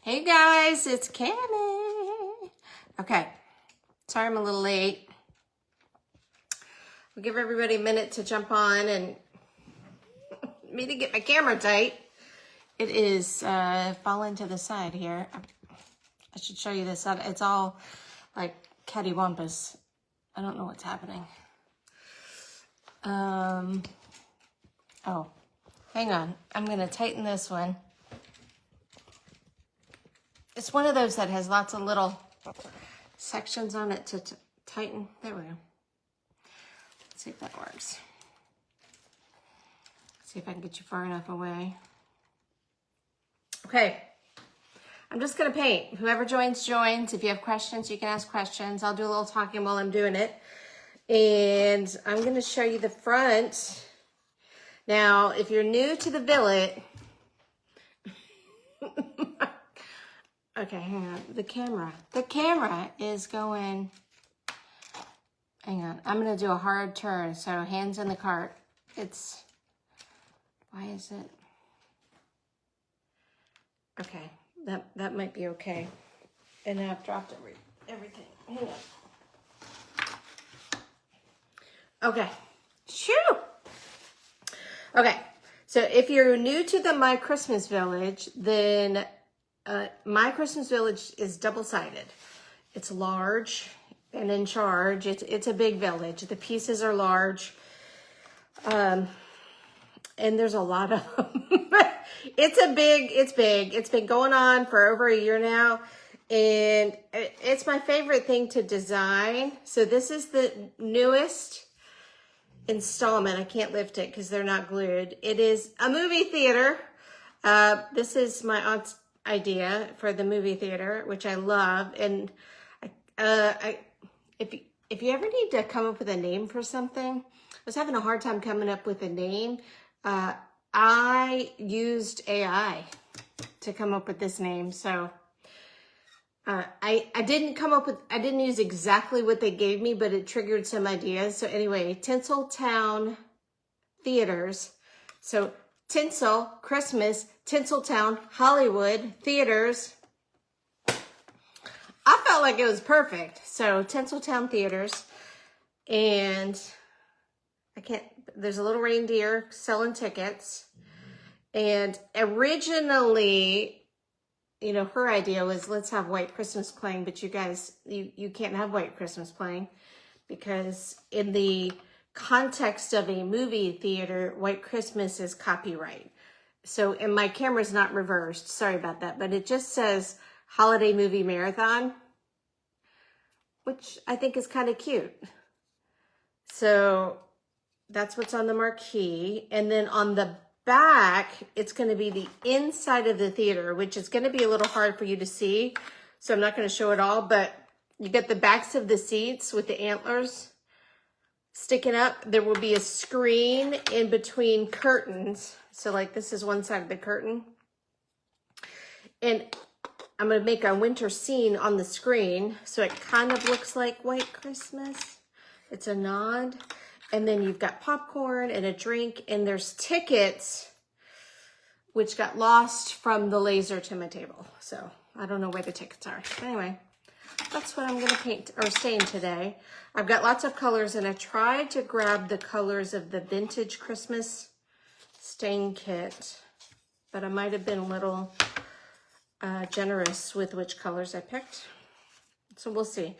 Hey guys, it's Cammy. Okay, sorry I'm a little late. We'll give everybody a minute to jump on and me to get my camera tight. It is falling to the side here. I should show you this. It's all like cattywampus. I don't know what's happening. Oh, hang on. I'm gonna tighten this one. It's one of those that has lots of little sections on it to tighten. There we go. Let's see if that works. See if I can get you far enough away. Okay. I'm just going to paint. Whoever joins. If you have questions, you can ask questions. I'll do a little talking while I'm doing it. And I'm going to show you the front. Now, if you're new to the billet, okay, hang on. The camera is going, hang on. I'm going to do a hard turn. So hands in the cart. Why is it? Okay, that might be okay. And I've dropped everything. Hang on. Okay, shoo. Okay, so if you're new to the My Christmas Village, then My Christmas Village is double-sided. It's large and in charge. It's a big village. The pieces are large. And there's a lot of them. It's big. It's been going on for over a year now. And it's my favorite thing to design. So this is the newest installment. I can't lift it because they're not glued. It is a movie theater. This is my aunt's idea for the movie theater, which I love. And if you ever need to come up with a name for something, I was having a hard time coming up with a name. I used AI to come up with this name. So I didn't use exactly what they gave me, but it triggered some ideas. So anyway, Tinsel Town Theaters. So Tinsel, Christmas, Tinseltown, Hollywood, Theaters. I felt like it was perfect. So Tinseltown Theaters. And there's a little reindeer selling tickets. And originally, you know, her idea was let's have White Christmas playing, but you guys, you can't have White Christmas playing because in the context of a movie theater, White Christmas is copyright. So, and my camera's not reversed, sorry about that, but it just says Holiday Movie Marathon, which I think is kind of cute. So that's what's on the marquee. And then on the back, it's going to be the inside of the theater, which is going to be a little hard for you to see. So I'm not going to show it all, but you get the backs of the seats with the antlers sticking up. There will be a screen in between curtains. So like this is one side of the curtain. And I'm going to make a winter scene on the screen. So it kind of looks like White Christmas. It's a nod. And then you've got popcorn and a drink, and there's tickets, which got lost from the laser to my table. So I don't know where the tickets are. Anyway, that's what I'm going to paint or stain today. I've got lots of colors, and I tried to grab the colors of the vintage Christmas stain kit, but I might have been a little generous with which colors I picked. So we'll see.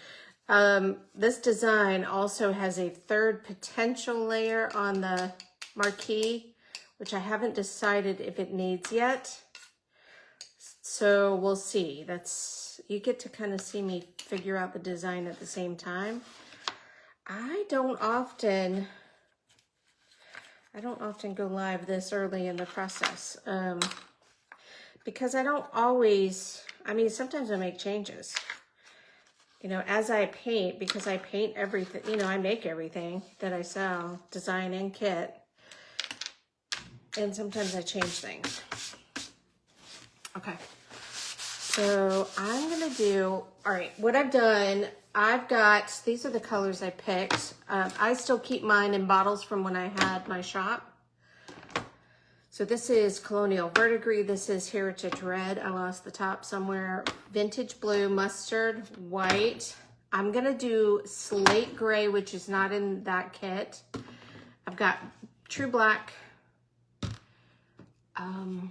This design also has a third potential layer on the marquee, which I haven't decided if it needs yet. So we'll see. You get to kind of see me figure out the design at the same time. I don't often go live this early in the process, because I don't always, sometimes I make changes. You know, as I paint, because I paint everything, you know, I make everything that I sell, design and kit. And sometimes I change things. Okay. So I'm going to do, all right, what I've done, these are the colors I picked. I still keep mine in bottles from when I had my shop. So this is Colonial Verdigris. This is Heritage Red. I lost the top somewhere. Vintage Blue, Mustard, White. I'm gonna do Slate Gray, which is not in that kit. I've got True Black. I've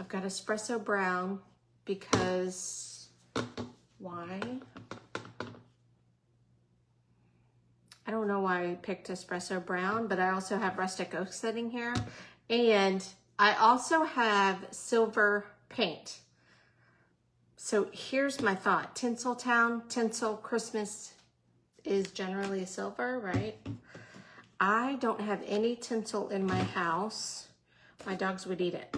got Espresso Brown because why? I don't know why I picked Espresso Brown, but I also have Rustic Oak sitting here. And I also have silver paint. So here's my thought. Tinseltown, tinsel, Christmas is generally silver, right? I don't have any tinsel in my house. My dogs would eat it.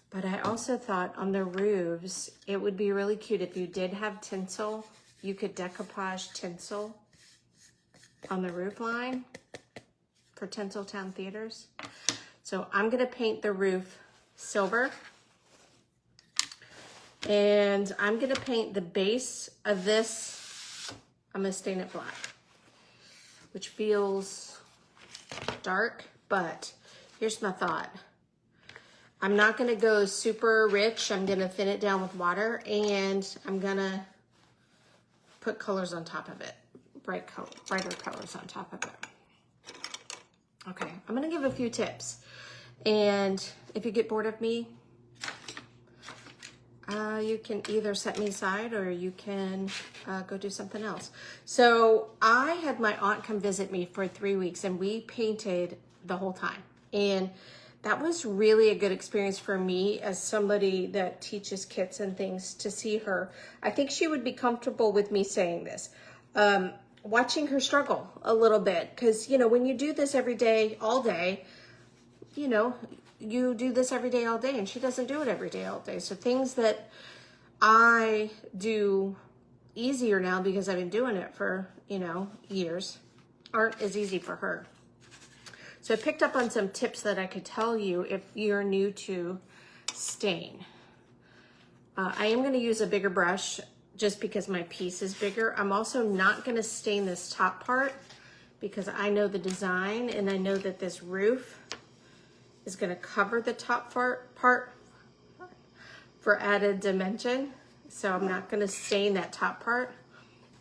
But I also thought on the roofs, it would be really cute if you did have tinsel. You could decoupage tinsel on the roof line for Tinseltown theaters. So I'm gonna paint the roof silver. And I'm gonna paint the base of this, I'm gonna stain it black, which feels dark, but here's my thought. I'm not gonna go super rich. I'm gonna thin it down with water, and I'm gonna put colors on top of it. Brighter colors on top of it. Okay, I'm gonna give a few tips. And if you get bored of me, you can either set me aside or you can go do something else. So I had my aunt come visit me for 3 weeks and we painted the whole time. And that was really a good experience for me as somebody that teaches kits and things to see her. I think she would be comfortable with me saying this. Watching her struggle a little bit. Because, you know, when you do this every day, all day, you know, you do this every day, all day, and she doesn't do it every day, all day. So things that I do easier now because I've been doing it for, you know, years aren't as easy for her. So I picked up on some tips that I could tell you if you're new to stain. I am going to use a bigger brush just because my piece is bigger. I'm also not going to stain this top part because I know the design and I know that this roof is going to cover the top part for added dimension. So I'm not going to stain that top part.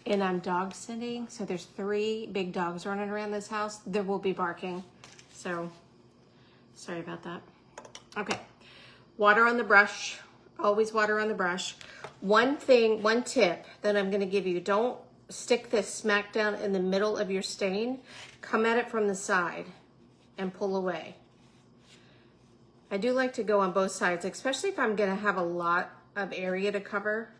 And I'm dog sitting, so there's 3 big dogs running around this house. There will be barking, so sorry about that. Okay, water on the brush. Always water on the brush. One tip that I'm gonna give you, don't stick this smack down in the middle of your stain. Come at it from the side and pull away. I do like to go on both sides, especially if I'm gonna have a lot of area to cover.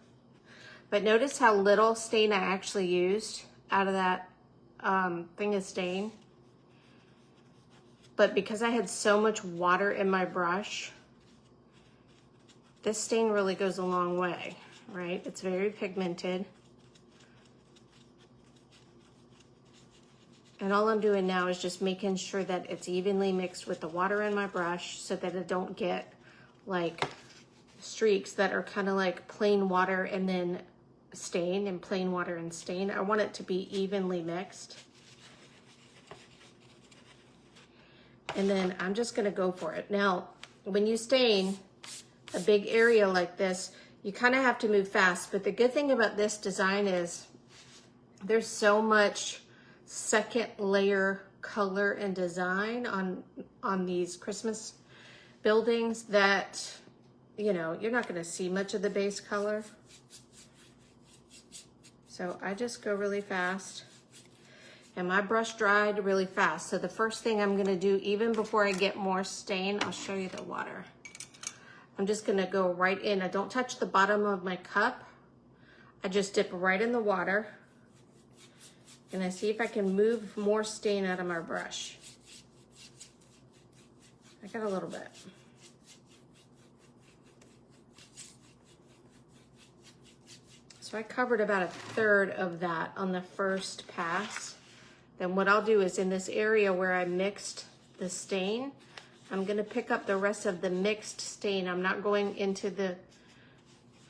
But notice how little stain I actually used out of that thing of stain. But because I had so much water in my brush, this stain really goes a long way, right? It's very pigmented. And all I'm doing now is just making sure that it's evenly mixed with the water in my brush so that I don't get like streaks that are kind of like plain water and then stain and plain water and stain. I want it to be evenly mixed. And then I'm just gonna go for it. Now, when you stain a big area like this, you kind of have to move fast. But the good thing about this design is there's so much second layer color and design on these Christmas buildings that, you know, you're not gonna see much of the base color. So I just go really fast. And my brush dried really fast. So the first thing I'm gonna do, even before I get more stain, I'll show you the water. I'm just gonna go right in. I don't touch the bottom of my cup. I just dip right in the water. And I see if I can move more stain out of my brush. I got a little bit. So I covered about 1/3 of that on the first pass. Then what I'll do is in this area where I mixed the stain, I'm gonna pick up the rest of the mixed stain. I'm not going into the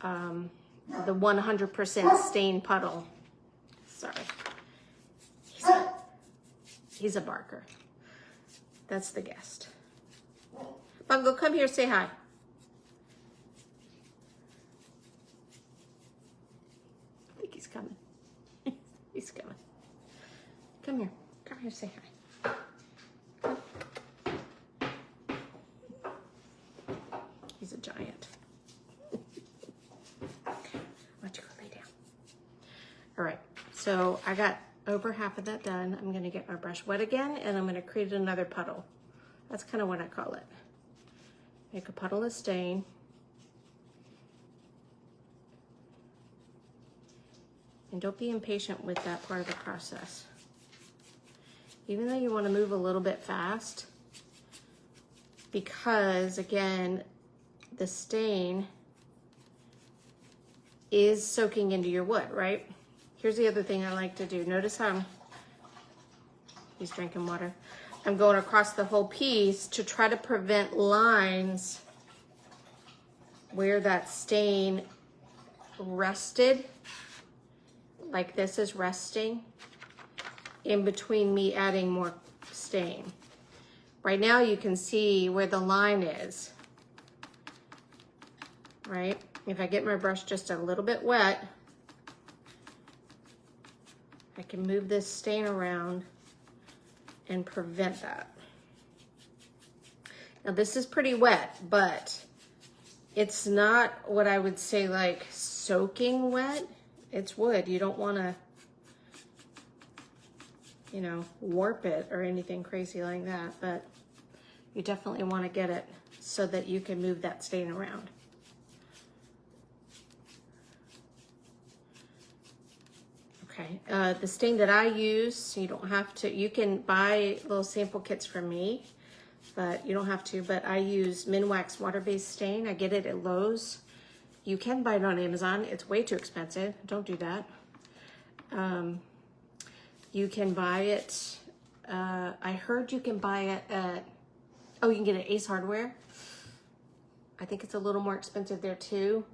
100% stain puddle. Sorry. He's a barker. That's the guest. Bungo, come here, say hi. I think he's coming. He's coming. Come here. Come here, say hi. Come. He's a giant. Why don't you go lay down? All right, so I got over half of that done. I'm gonna get my brush wet again, and I'm gonna create another puddle. That's kind of what I call it. Make a puddle of stain. And don't be impatient with that part of the process. Even though you want to move a little bit fast, because again, the stain is soaking into your wood, right? Here's the other thing I like to do. Notice how he's drinking water. I'm going across the whole piece to try to prevent lines where that stain rested, like this is resting, in between me adding more stain. Right now you can see where the line is, right? If I get my brush just a little bit wet, I can move this stain around and prevent that. Now this is pretty wet, but it's not what I would say like soaking wet. It's wood. You don't want to, you know, warp it or anything crazy like that, but you definitely want to get it so that you can move that stain around. Okay, the stain that I use, you don't have to, you can buy little sample kits from me, but you don't have to, but I use Minwax water-based stain. I get it at Lowe's. You can buy it on Amazon. It's way too expensive. Don't do that. You can buy it, I heard you can buy it at, oh, you can get it at Ace Hardware. I think it's a little more expensive there too.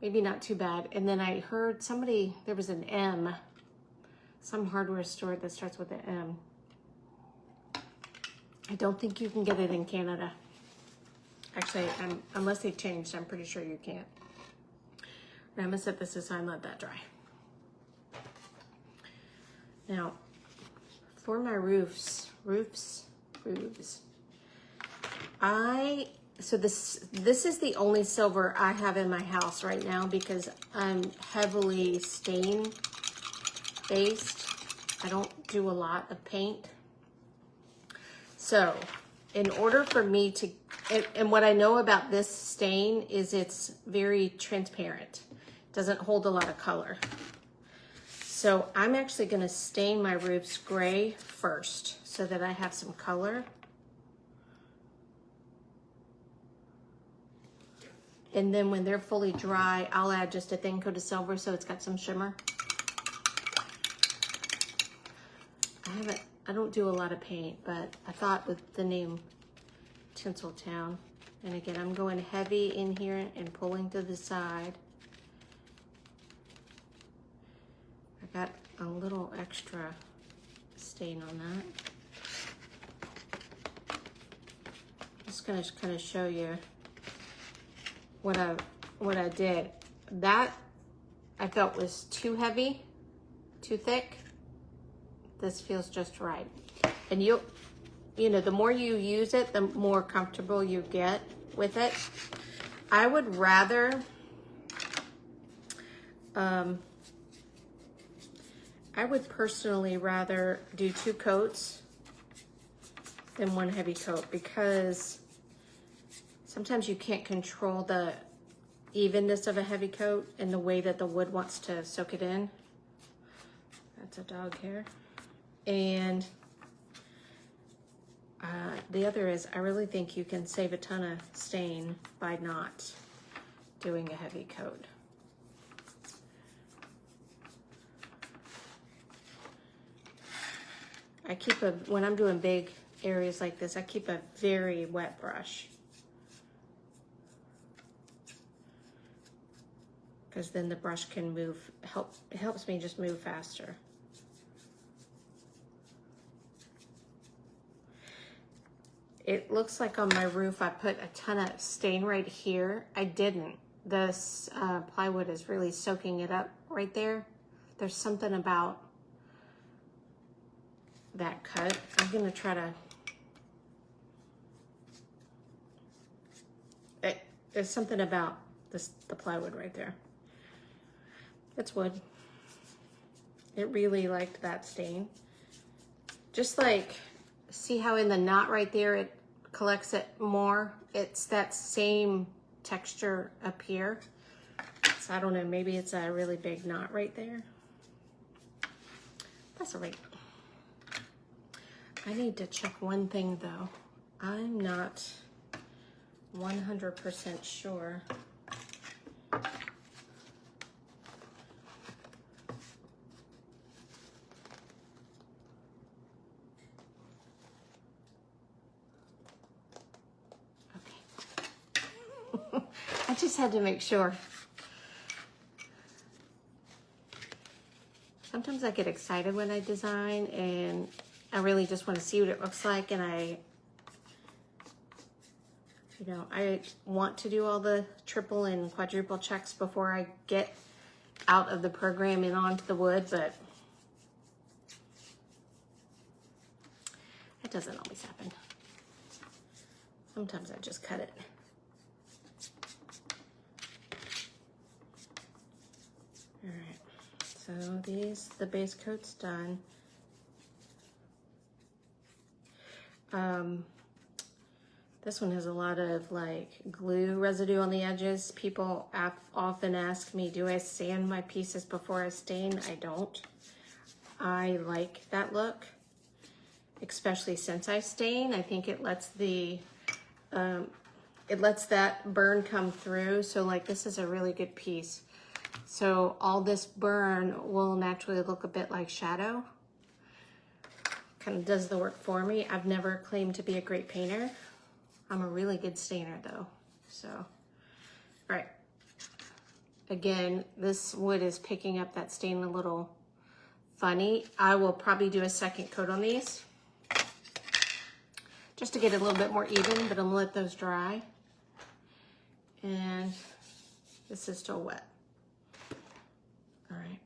Maybe not too bad. And then I heard somebody, there was an M, some hardware store that starts with an M. I don't think you can get it in Canada. Actually, unless they've changed, I'm pretty sure you can't. I'm gonna set this aside and let that dry. Now, for my roofs, so this is the only silver I have in my house right now because I'm heavily stain based. I don't do a lot of paint. So in order for me to, and what I know about this stain is it's very transparent. It doesn't hold a lot of color. So I'm actually gonna stain my roofs gray first so that I have some color. And then when they're fully dry, I'll add just a thin coat of silver so it's got some shimmer. I don't do a lot of paint, but I thought with the name Tinsel Town, and again, I'm going heavy in here and pulling to the side. I got a little extra stain on that. Just gonna kind of show you what I did. That I felt was too heavy, too thick. This feels just right. And you know, the more you use it, the more comfortable you get with it. I would rather, I would personally rather do 2 coats than 1 heavy coat because sometimes you can't control the evenness of a heavy coat and the way that the wood wants to soak it in. That's a dog hair. And the other is, I really think you can save a ton of stain by not doing a heavy coat. I keep when I'm doing big areas like this, I keep a very wet brush. Because then the brush can move, it helps me just move faster. It looks like on my roof I put a ton of stain right here. I didn't. This plywood is really soaking it up right there. There's something about that cut. I'm gonna try to, there's something about the plywood right there. It's wood. It really liked that stain. Just like, see how in the knot right there, it collects it more? It's that same texture up here. So I don't know, maybe it's a really big knot right there. That's all right. I need to check one thing though. I'm not 100% sure. I just had to make sure. Sometimes I get excited when I design and I really just want to see what it looks like, and I want to do all the triple and quadruple checks before I get out of the program and onto the wood, but it doesn't always happen. Sometimes I just cut it. All right, so the base coat's done. This one has a lot of like glue residue on the edges. People often ask me, do I sand my pieces before I stain? I don't. I like that look, especially since I stain. I think it lets that burn come through. So like this is a really good piece. So all this burn will naturally look a bit like shadow. Kind of does the work for me. I've never claimed to be a great painter. I'm a really good stainer though, so. All right, again, this wood is picking up that stain a little funny. I will probably do a second coat on these just to get it a little bit more even, but I'm gonna let those dry. And this is still wet. All right.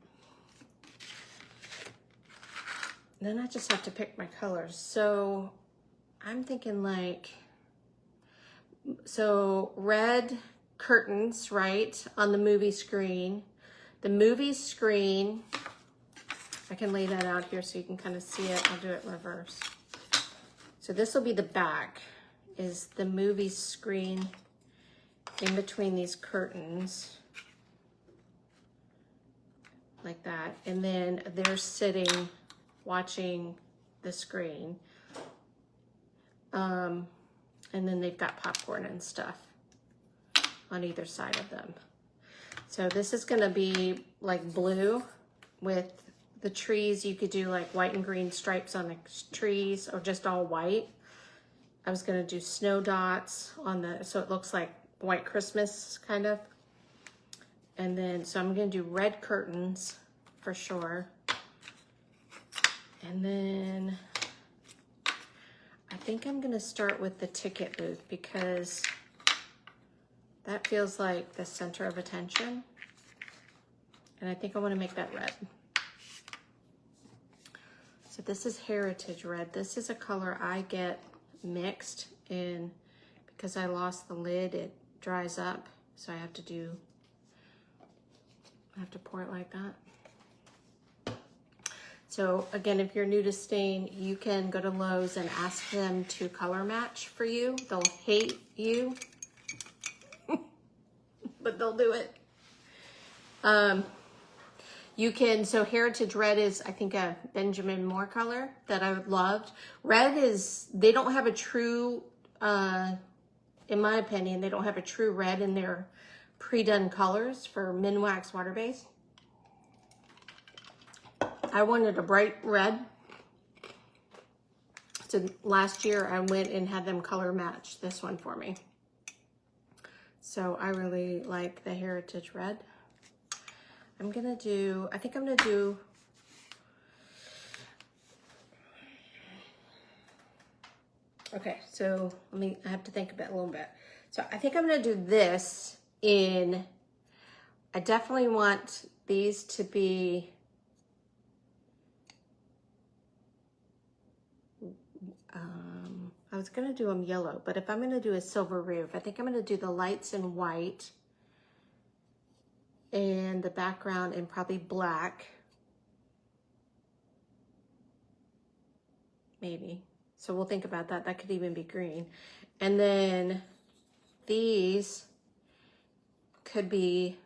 Then I just have to pick my colors. So I'm thinking like, so red curtains, right, on the movie screen. The movie screen, I can lay that out here so you can kind of see it. I'll do it in reverse. So this will be the back, is the movie screen in between these curtains, like that. And then they're sitting, watching the screen. And then they've got popcorn and stuff on either side of them. So this is gonna be like blue with the trees. You could do like white and green stripes on the trees or just all white. I was gonna do snow dots on the, so it looks like white Christmas kind of. And then, so I'm gonna do red curtains for sure. And then I think I'm gonna start with the ticket booth because that feels like the center of attention. And I think I wanna make that red. So this is Heritage Red. This is a color I get mixed in because I lost the lid, it dries up. So I have to pour it like that. So again, if you're new to stain, you can go to Lowe's and ask them to color match for you. They'll hate you, but they'll do it. You can, so Heritage Red is, I think, a Benjamin Moore color that I loved. Red is, they don't have a true, in my opinion, they don't have a true red in their pre-done colors for Minwax water base. I wanted a bright red. So last year I went and had them color match this one for me. So I really like the Heritage Red. I'm gonna do, I think I'm gonna do, Okay, so I have to think about it a little bit. So I think I'm gonna do this in, I definitely want these to be, I was gonna do them yellow, but if I'm gonna do a silver roof, I think I'm gonna do the lights in white and the background in probably black, maybe. So we'll think about that. That could even be green. And then these could be,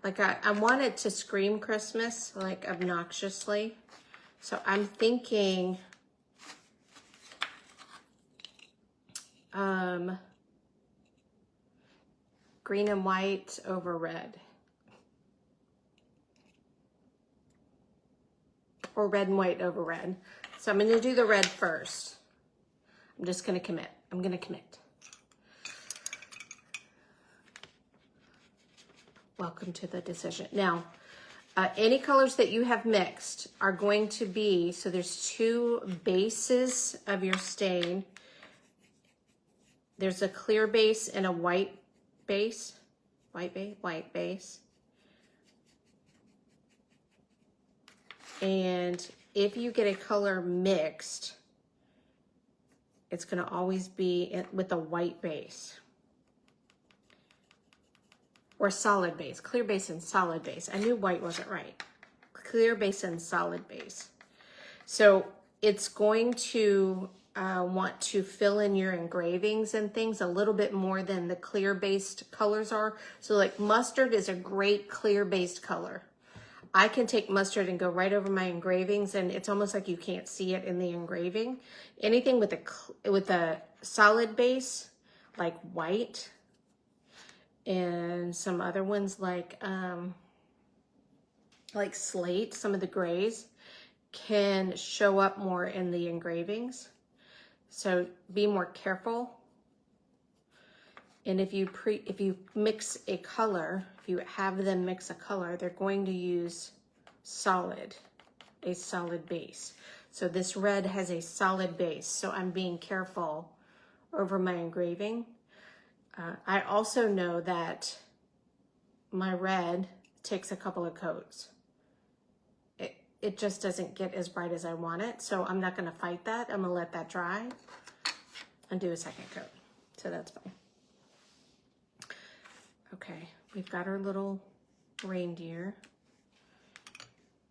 like I want it to scream Christmas, like obnoxiously. So I'm thinking green and white over red. Or red and white over red. So I'm gonna do the red first. I'm just gonna commit. I'm gonna commit. Welcome to the decision. Now, any colors that you have mixed are going to be, so there's two bases of your stain. There's a clear base and a white base. White base. And if you get a color mixed, it's going to always be with a white base. Or solid base. Clear base and solid base. I knew white wasn't right. Clear base and solid base. So it's going to want to fill in your engravings and things a little bit more than the clear based colors are. So like mustard is a great clear based color. I can take mustard and go right over my engravings, and it's almost like you can't see it in the engraving. Anything with a solid base, like white, and some other ones like slate, some of the grays, can show up more in the engravings. So be more careful. And if you mix a color, if you have them mix a color, they're going to use a solid base. So this red has a solid base, so I'm being careful over my engraving. I also know that my red takes a couple of coats. It just doesn't get as bright as I want it, so I'm not gonna fight that. I'm gonna let that dry and do a second coat. So that's fine. Okay, we've got our little reindeer.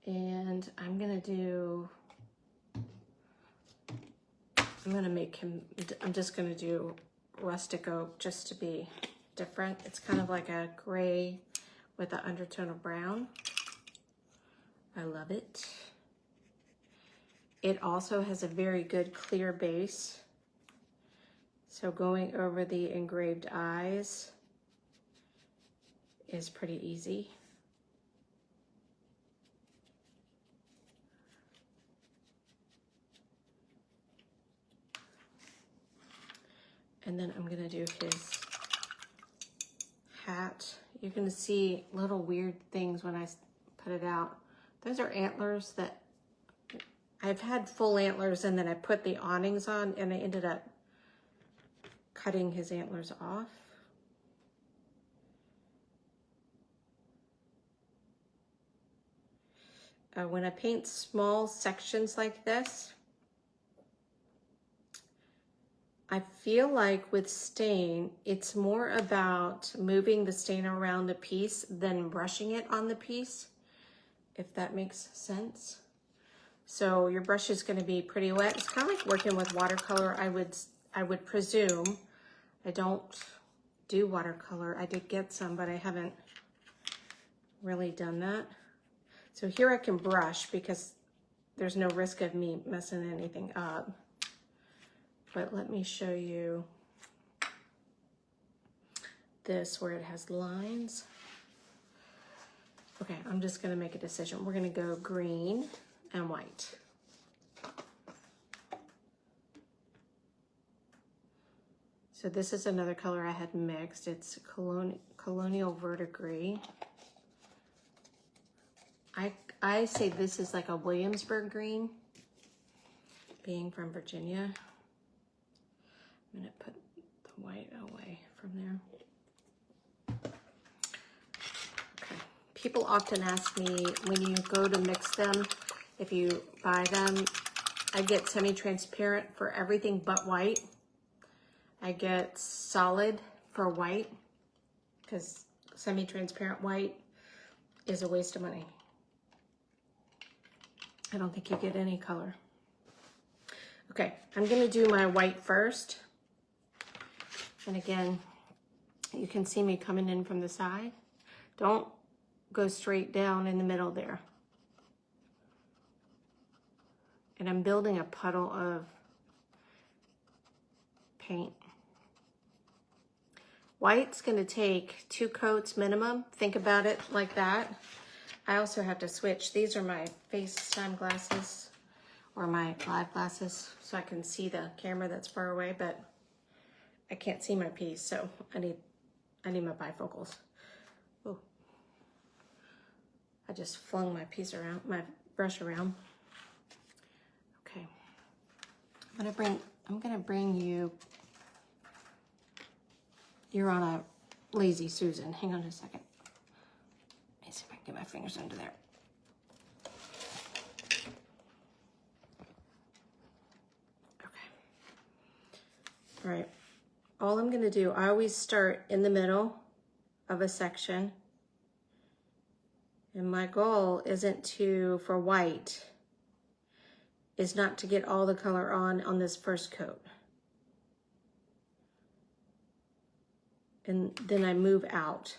And I'm just gonna do rustic oak just to be different. It's kind of like a gray with an undertone of brown. I love it. It also has a very good clear base. So going over the engraved eyes is pretty easy. And then I'm gonna do his hat. You're gonna see little weird things when I put it out. Those are antlers that I've had full antlers, and then I put the awnings on, and I ended up cutting his antlers off. When I paint small sections like this, I feel like with stain, it's more about moving the stain around the piece than brushing it on the piece, if that makes sense. So your brush is going to be pretty wet. It's kind of like working with watercolor, I would presume. I don't do watercolor. I did get some, but I haven't really done that. So here I can brush because there's no risk of me messing anything up. But let me show you this where it has lines. Okay, I'm just gonna make a decision. We're gonna go green and white. So this is another color I had mixed. It's Colonial Verdigris. I say this is like a Williamsburg green. being from Virginia. I'm gonna put the white away from there. Okay. People often ask me when you go to mix them, if you buy them, I get semi-transparent for everything but white. I get solid for white because semi-transparent white is a waste of money. I don't think you get any color. Okay, I'm gonna do my white first. And again, you can see me coming in from the side. Don't go straight down in the middle there. And I'm building a puddle of paint. White's gonna take 2 coats minimum. Think about it like that. I also have to switch. These are my FaceTime glasses or my live glasses so I can see the camera that's far away, but I can't see my piece, so I need my bifocals. Oh, I just flung my piece around, my brush around. Okay, I'm gonna bring you. You're on a lazy Susan. Hang on a second. Let me see if I can get my fingers under there. Okay. All right. All I'm gonna do, I always start in the middle of a section. And my goal isn't to, for white, is not to get all the color on this first coat. And then I move out.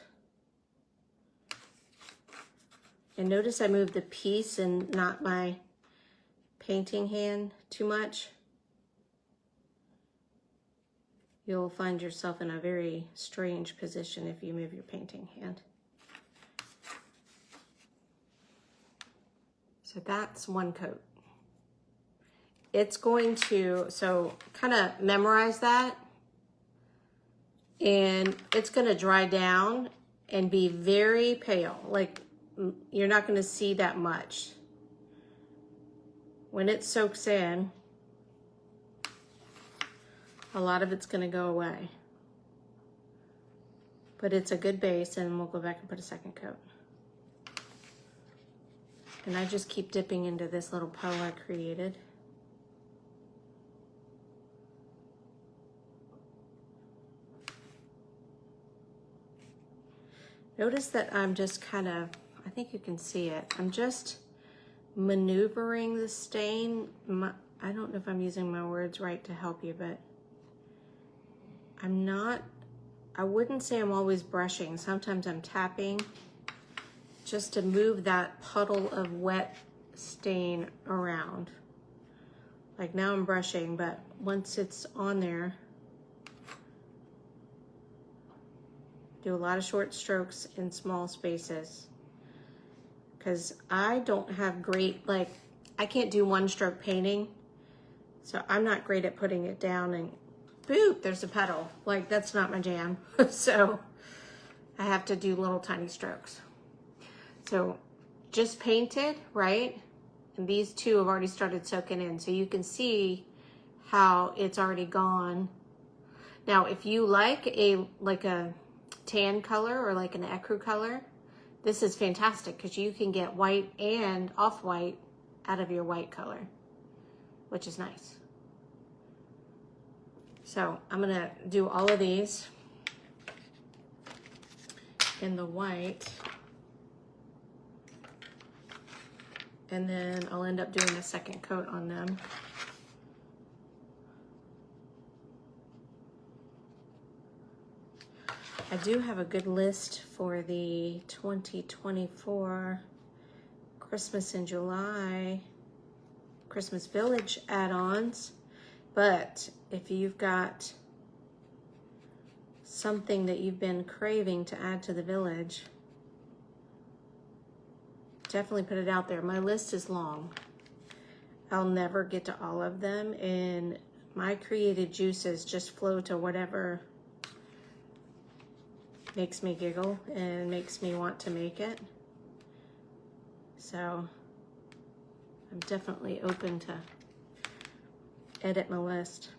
And notice I move the piece and not my painting hand too much. You'll find yourself in a very strange position if you move your painting hand. So that's one coat. It's going to, so kind of memorize that. And it's going to dry down and be very pale. Like you're not going to see that much. When it soaks in, a lot of it's going to go away. But it's a good base, and we'll go back and put a second coat. And I just keep dipping into this little puddle I created. Notice that I'm just kind of, I think you can see it. I'm just maneuvering the stain. I don't know if I'm using my words right to help you, but I wouldn't say I'm always brushing. Sometimes I'm tapping just to move that puddle of wet stain around. Like now I'm brushing, but once it's on there, do a lot of short strokes in small spaces. Because I don't have great, like, I can't do one stroke painting. So I'm not great at putting it down and boop, there's a petal. Like, that's not my jam. So I have to do little tiny strokes. So just painted, right? And these two have already started soaking in. So you can see how it's already gone. Now, if you like a tan color or like an ecru color, this is fantastic because you can get white and off-white out of your white color, which is nice. So I'm gonna do all of these in the white, and then I'll end up doing a second coat on them. I do have a good list for the 2024 Christmas in July Christmas Village add-ons, but if you've got something that you've been craving to add to the village, definitely put it out there. My list is long. I'll never get to all of them, and my creative juices just flow to whatever makes me giggle and makes me want to make it. So I'm definitely open to edit my list.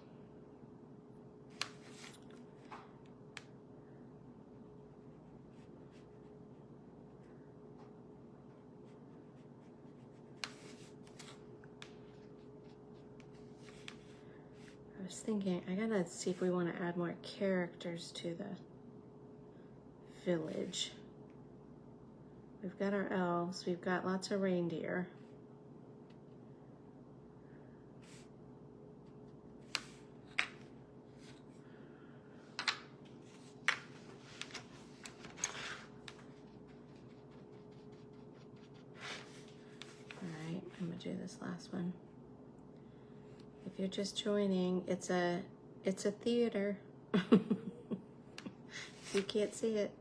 I was thinking, I gotta see if we want to add more characters to the village. We've got our elves, we've got lots of reindeer. Alright, I'm gonna do this last one. If you're just joining, it's a theater. You can't see it.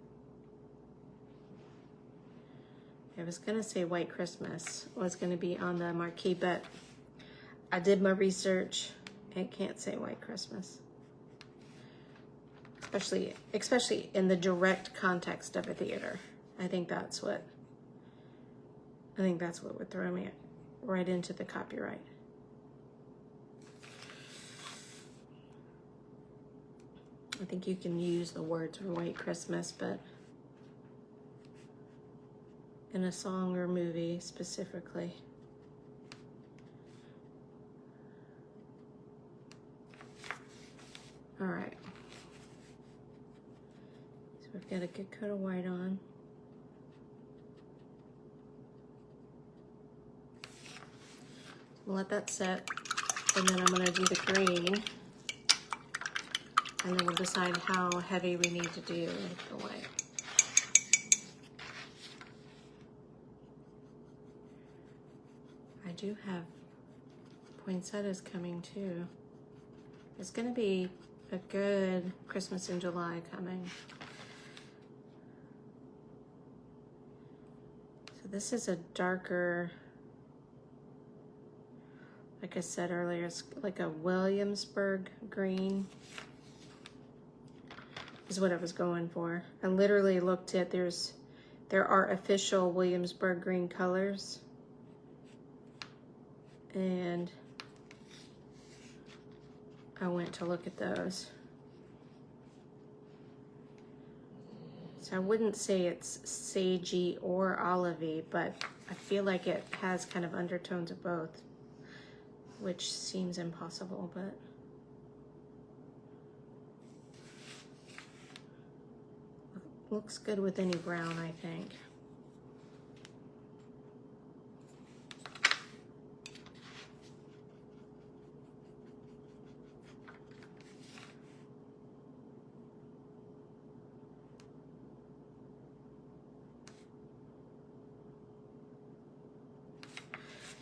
I was gonna say White Christmas was gonna be on the marquee, but I did my research. It can't say White Christmas. Especially in the direct context of a theater. I think that's what would throw me right into the copyright. I think you can use the words for White Christmas, but in a song or movie specifically. All right. So we've got a good coat of white on. We'll let that set, and then I'm gonna do the green. And then we'll decide how heavy we need to do with the white. I do have poinsettias coming too. It's gonna be a good Christmas in July coming. So this is a darker, like I said earlier, it's like a Williamsburg green. Is what I was going for. I literally looked at, there are official Williamsburg green colors, and I went to look at those. So I wouldn't say it's sagey or olivey, but I feel like it has kind of undertones of both, which seems impossible, but looks good with any brown, I think.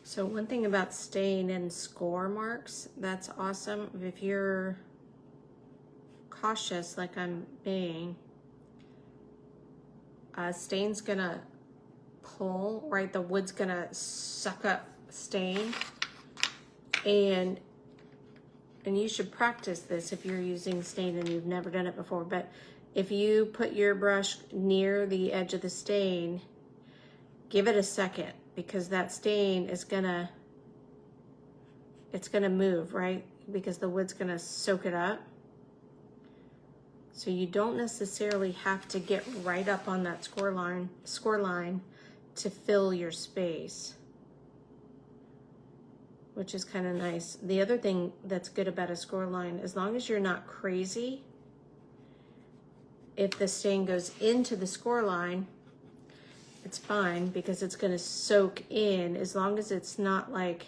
So one thing about staying in score marks, that's awesome. If you're cautious like I'm being, stain's gonna pull, right? The wood's gonna suck up stain, and you should practice this if you're using stain and you've never done it before. But if you put your brush near the edge of the stain, give it a second, because that stain is gonna move, right? Because the wood's gonna soak it up. So you don't necessarily have to get right up on that score line to fill your space, which is kind of nice. The other thing that's good about a score line, as long as you're not crazy, if the stain goes into the score line, it's fine, because it's gonna soak in, as long as it's not like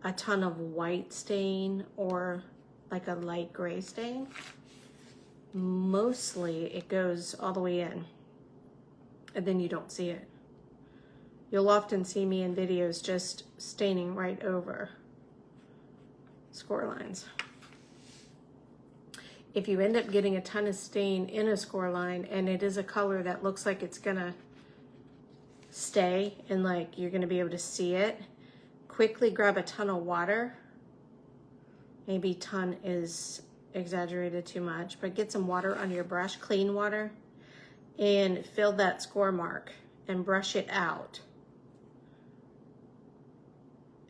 a ton of white stain or like a light gray stain. Mostly it goes all the way in, and then you don't see it. You'll often see me in videos just staining right over score lines. If you end up getting a ton of stain in a score line and it is a color that looks like it's gonna stay and like you're gonna be able to see it, quickly grab a ton of water. Maybe ton is exaggerated too much, but get some water on your brush, clean water, and fill that score mark and brush it out,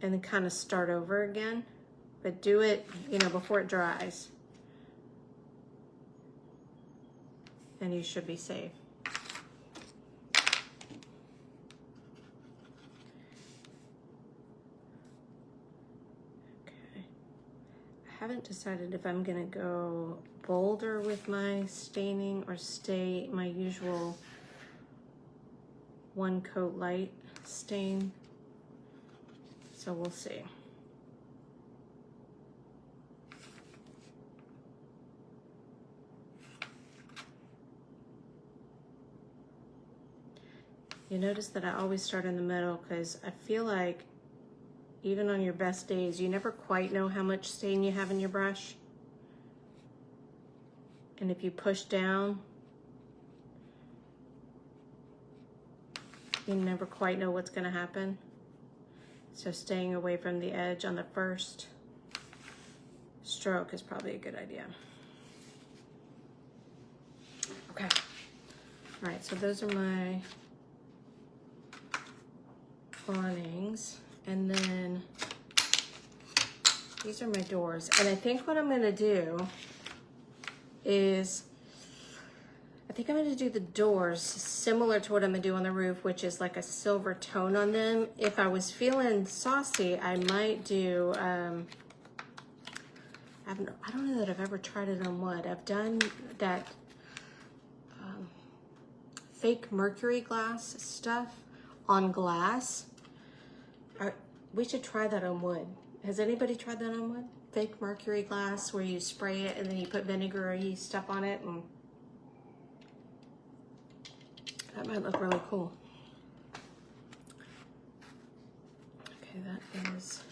and then kind of start over again but do it, you know, before it dries. And you should be safe. Okay. I haven't decided if I'm gonna go bolder with my staining or stay my usual one coat light stain. So we'll see. You notice that I always start in the middle because I feel like even on your best days, you never quite know how much stain you have in your brush. And if you push down, you never quite know what's going to happen. So staying away from the edge on the first stroke is probably a good idea. Okay. All right, so those are my awnings. And then these are my doors. And I think what I'm gonna do is, I think I'm gonna do the doors similar to what I'm gonna do on the roof, which is like a silver tone on them. If I was feeling saucy, I might do, I don't know that I've ever tried it on wood. I've done that fake mercury glass stuff on glass. We should try that on wood. Has anybody tried that on wood? Fake mercury glass where you spray it and then you put vinegar-y stuff on it, and that might look really cool. Okay, that is...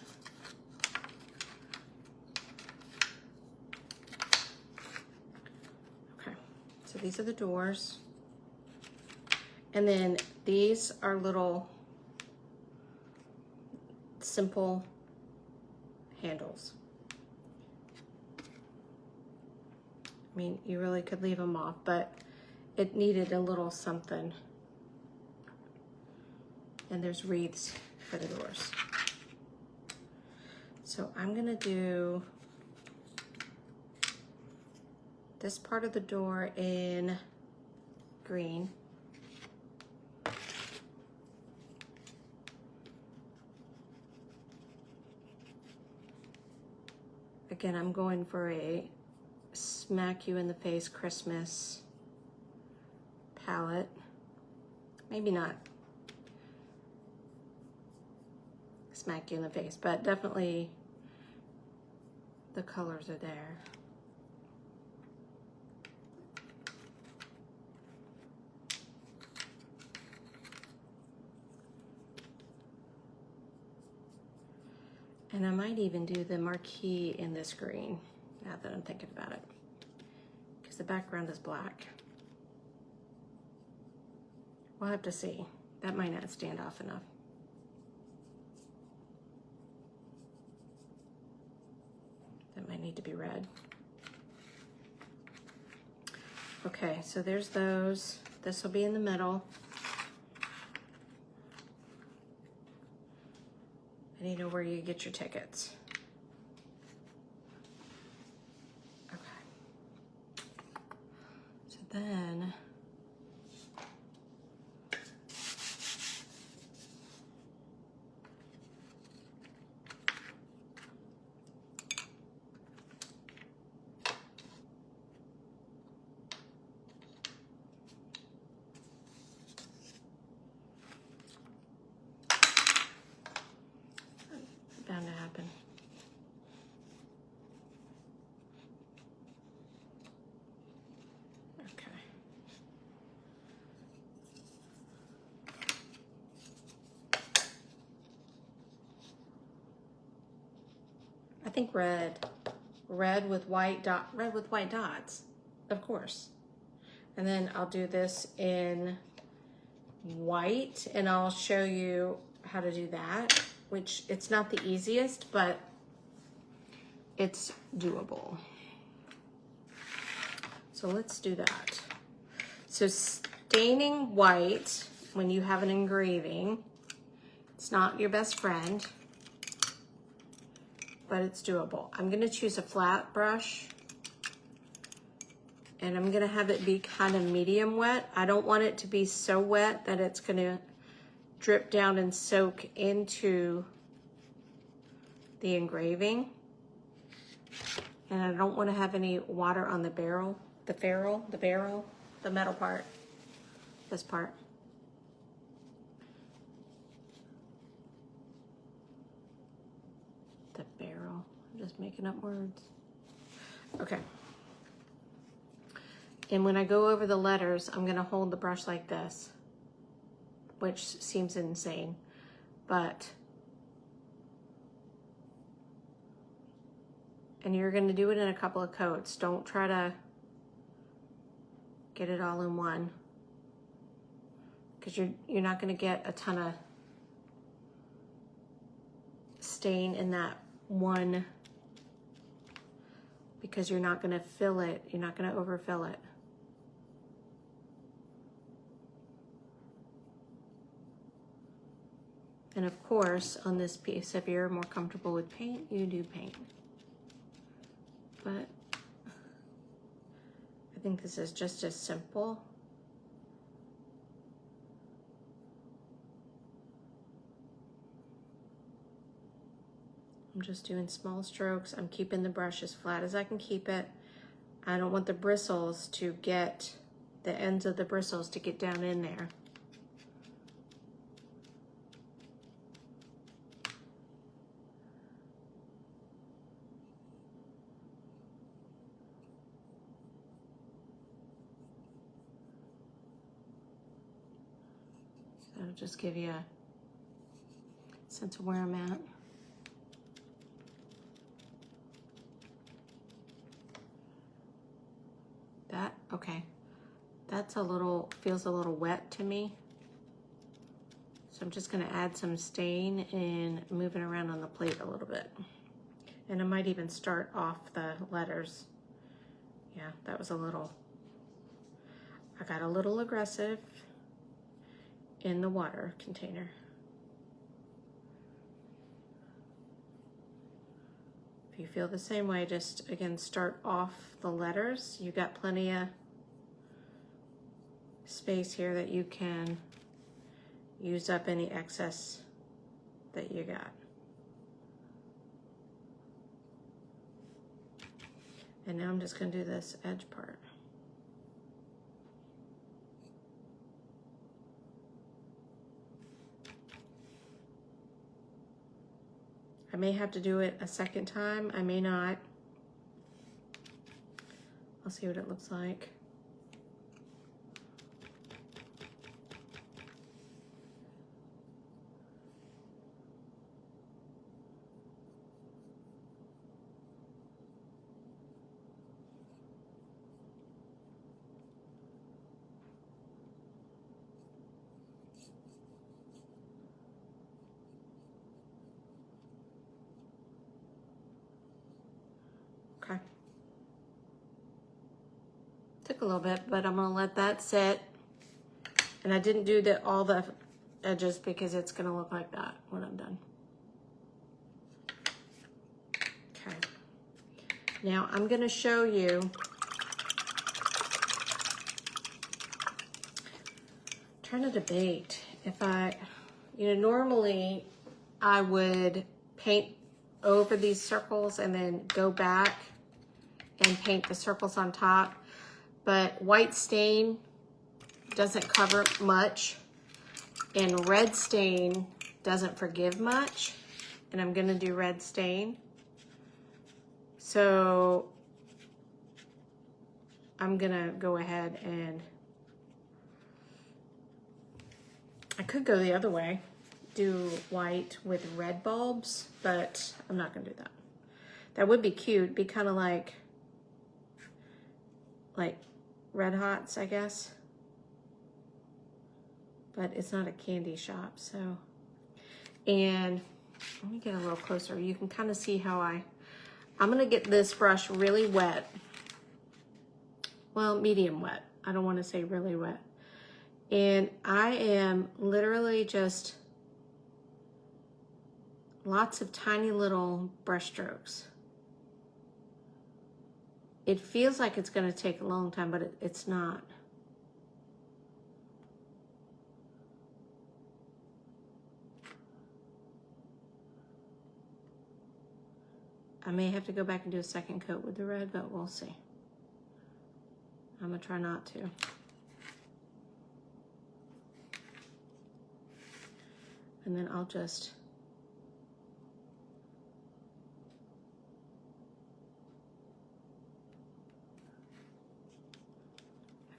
Okay, so these are the doors. And then these are little simple handles. I mean, you really could leave them off, but it needed a little something. And there's wreaths for the doors. So I'm gonna do this part of the door in green. Again, I'm going for a smack you in the face Christmas palette. Maybe not smack you in the face, but definitely the colors are there. And I might even do the marquee in this green, now that I'm thinking about it, because the background is black. We'll have to see. That might not stand off enough. That might need to be red. Okay, so there's those. This will be in the middle. And you know where you get your tickets. Okay. So then, bound to happen. Okay. I think red with white dots, of course. And then I'll do this in white, and I'll show you how to do that, which it's not the easiest, but it's doable. So let's do that. So staining white when you have an engraving, it's not your best friend, but it's doable. I'm gonna choose a flat brush, and I'm gonna have it be kind of medium wet. I don't want it to be so wet that it's gonna drip down and soak into the engraving. And I don't want to have any water on the barrel, the metal part, this part. The barrel, I'm just making up words. Okay. And when I go over the letters, I'm gonna hold the brush like this, which seems insane, but, and you're gonna do it in a couple of coats. Don't try to get it all in one, because you're not gonna get a ton of stain in that one, because you're not gonna fill it, you're not gonna overfill it. And of course, on this piece, if you're more comfortable with paint, you do paint. But I think this is just as simple. I'm just doing small strokes. I'm keeping the brush as flat as I can keep it. I don't want the bristles to get, the ends of the bristles to get down in there. That'll just give you a sense of where I'm at. That, okay. That's a little, feels a little wet to me. So I'm just gonna add some stain and move it around on the plate a little bit. And I might even start off the letters. Yeah, that was a little, I got a little aggressive in the water container. If you feel the same way, just again, start off the letters. You got plenty of space here that you can use up any excess that you got. And now I'm just gonna do this edge part. I may have to do it a second time, I may not. I'll see what it looks like. Okay. Took a little bit, but I'm gonna let that sit. And I didn't do all the edges because it's gonna look like that when I'm done. Okay. Now I'm gonna show you, trying to debate if normally I would paint over these circles and then go back and paint the circles on top, but white stain doesn't cover much and red stain doesn't forgive much, and I'm gonna do red stain. So I'm gonna go ahead and I could go the other way, do white with red bulbs, but I'm not gonna do that. That would be cute, be kind of like Red Hots, I guess. But it's not a candy shop, so. And let me get a little closer. You can kind of see how I'm gonna get this brush really wet. Well, medium wet. I don't wanna say really wet. And I am literally just lots of tiny little brush strokes. It feels like it's going to take a long time, but it's not. I may have to go back and do a second coat with the red, but we'll see. I'm going to try not to. And then I'll just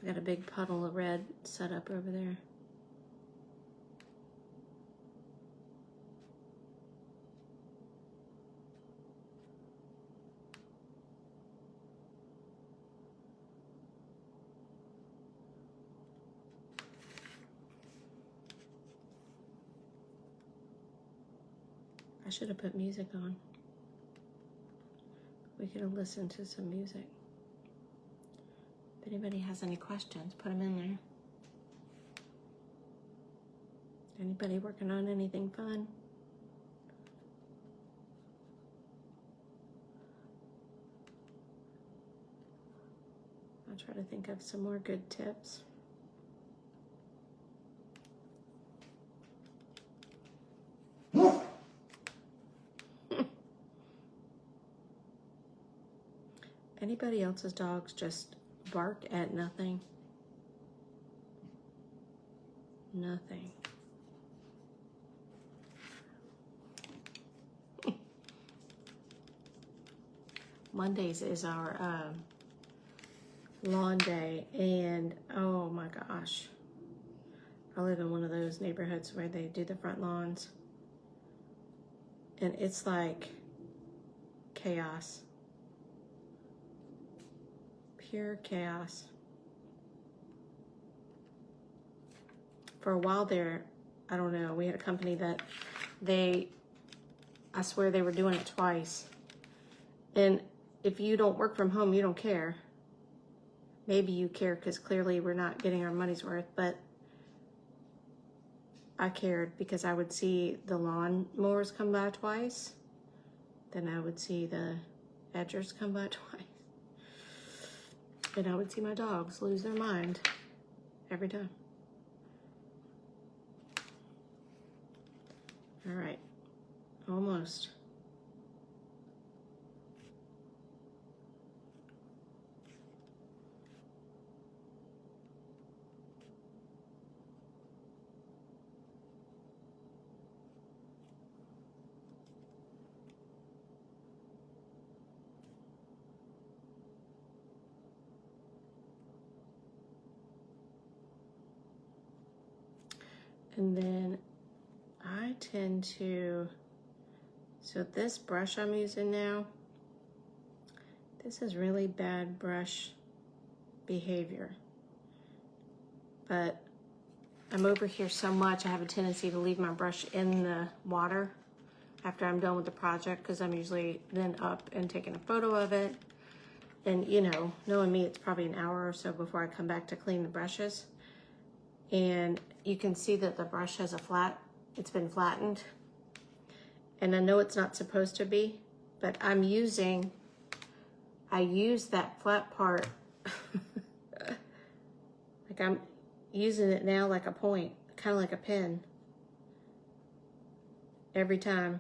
I've got a big puddle of red set up over there. I should have put music on. We could have listened to some music. If anybody has any questions, put them in there. Anybody working on anything fun? I'll try to think of some more good tips. Anybody else's dogs just bark at nothing? Nothing. Mondays is our lawn day, and oh my gosh, I live in one of those neighborhoods where they do the front lawns, and it's like chaos. Pure chaos. For a while there, I don't know, we had a company that I swear they were doing it twice. And if you don't work from home, you don't care. Maybe you care because clearly we're not getting our money's worth, but I cared because I would see the lawn mowers come by twice. Then I would see the edgers come by twice. And I would see my dogs lose their mind every time. All right, almost. And then I tend to, so this brush I'm using now, this is really bad brush behavior. But I'm over here so much, I have a tendency to leave my brush in the water after I'm done with the project, because I'm usually then up and taking a photo of it. And you know, knowing me, it's probably an hour or so before I come back to clean the brushes. And you can see that the brush has it's been flattened. And I know it's not supposed to be, but I use that flat part, like I'm using it now like a point, kind of like a pen, every time.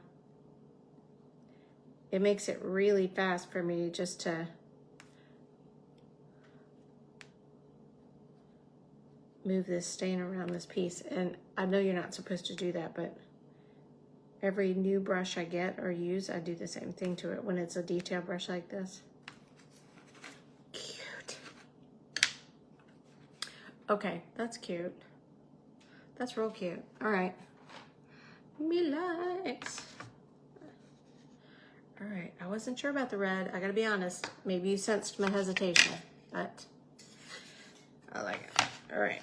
It makes it really fast for me just to move this stain around this piece. And I know you're not supposed to do that, but every new brush I get or use, I do the same thing to it when it's a detail brush like this. Cute. Okay, that's cute. That's real cute. All right. Me likes. All right, I wasn't sure about the red. I gotta be honest. Maybe you sensed my hesitation, but I like it. All right.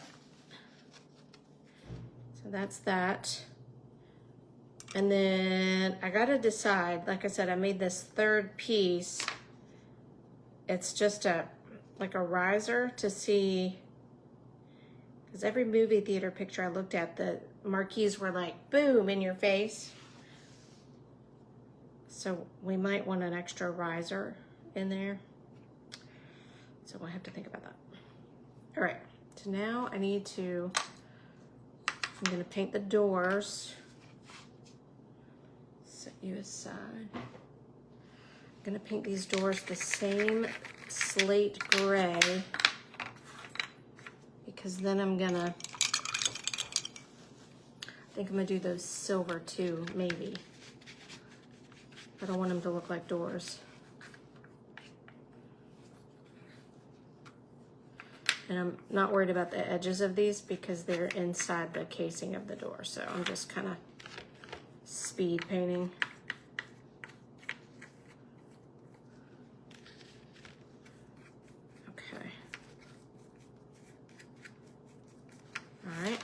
So that's that. And then I gotta decide, like I said, I made this third piece. It's just like a riser to see, because every movie theater picture I looked at, the marquees were like, boom, in your face. So we might want an extra riser in there. So we'll have to think about that. All right, so now I'm gonna paint the doors. Set you aside. I'm gonna paint these doors the same slate gray, because then I think I'm gonna do those silver too, maybe. I don't want them to look like doors. And I'm not worried about the edges of these because they're inside the casing of the door. So I'm just kind of speed painting. Okay. All right,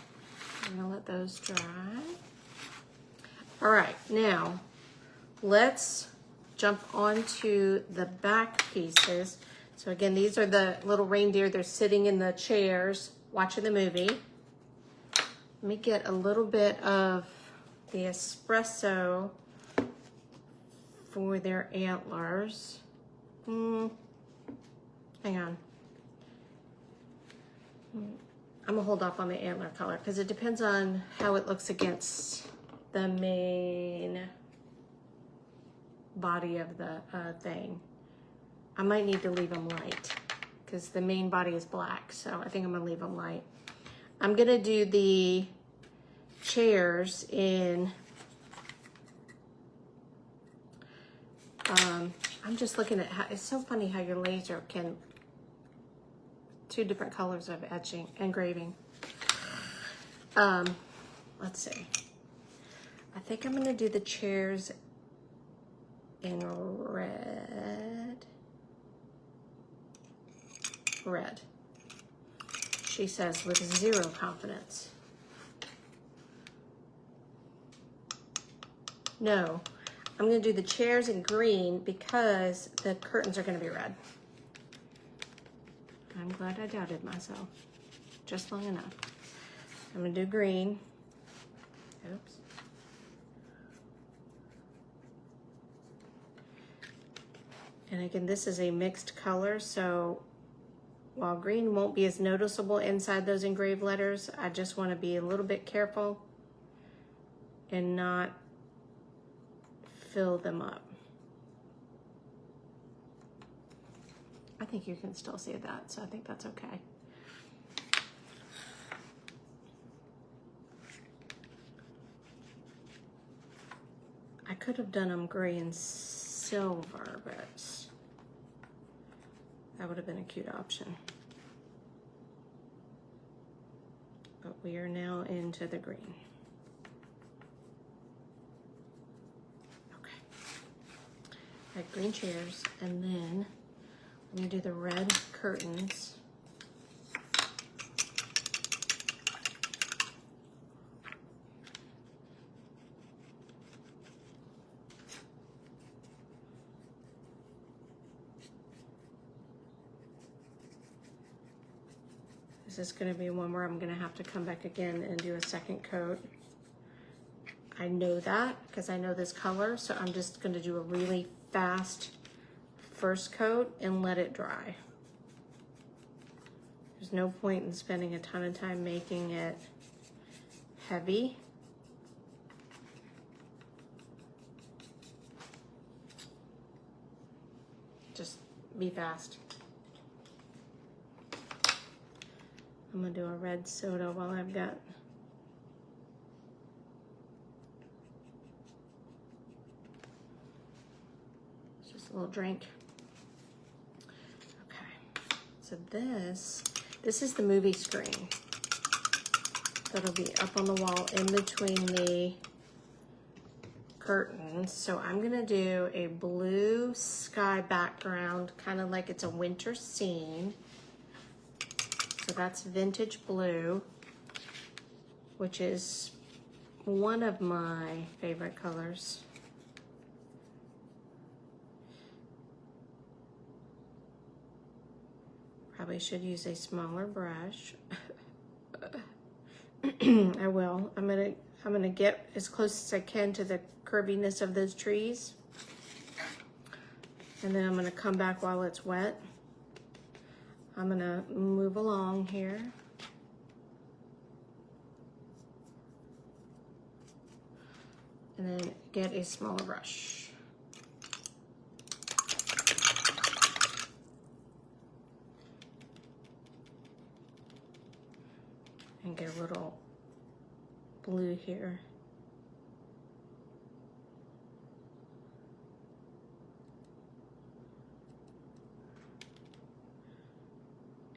I'm gonna let those dry. All right, now let's jump onto the back pieces. So again, these are the little reindeer. They're sitting in the chairs watching the movie. Let me get a little bit of the espresso for their antlers. Hang on. I'm gonna hold off on the antler color because it depends on how it looks against the main body of the thing. I might need to leave them light because the main body is black, so I think I'm gonna leave them light. I'm gonna do the chairs in, I'm just looking at how, it's so funny how your laser can, two different colors of etching, engraving. Let's see. I think I'm gonna do the chairs in red. Red. She says with zero confidence. No, I'm gonna do the chairs in green because the curtains are gonna be red. I'm glad I doubted myself just long enough. I'm gonna do green. Oops. And again, this is a mixed color, so while green won't be as noticeable inside those engraved letters, I just want to be a little bit careful and not fill them up. I think you can still see that, so I think that's okay. I could have done them gray and silver, but that would have been a cute option. But we are now into the green. Okay. I have green chairs, and then I'm gonna do the red curtains. This is going to be one where I'm going to have to come back again and do a second coat. I know that because I know this color, so I'm just going to do a really fast first coat and let it dry. There's no point in spending a ton of time making it heavy. Just be fast. I'm gonna do a red soda while I've got just a little drink. Okay, so this is the movie screen that'll be up on the wall in between the curtains. So I'm gonna do a blue sky background, kind of like it's a winter scene. So that's vintage blue, which is one of my favorite colors. Probably should use a smaller brush. I will. I'm gonna get as close as I can to the curviness of those trees. And then I'm going to come back while it's wet. I'm going to move along here. And then get a smaller brush. And get a little blue here.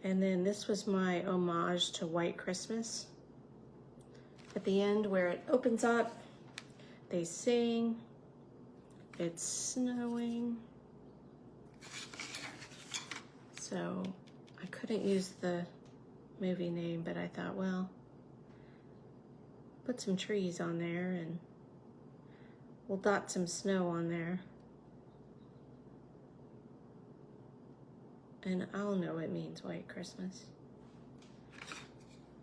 And then this was my homage to White Christmas. At the end where it opens up, they sing, it's snowing. So I couldn't use the movie name, but I thought, well, put some trees on there and we'll dot some snow on there. And I'll know it means White Christmas.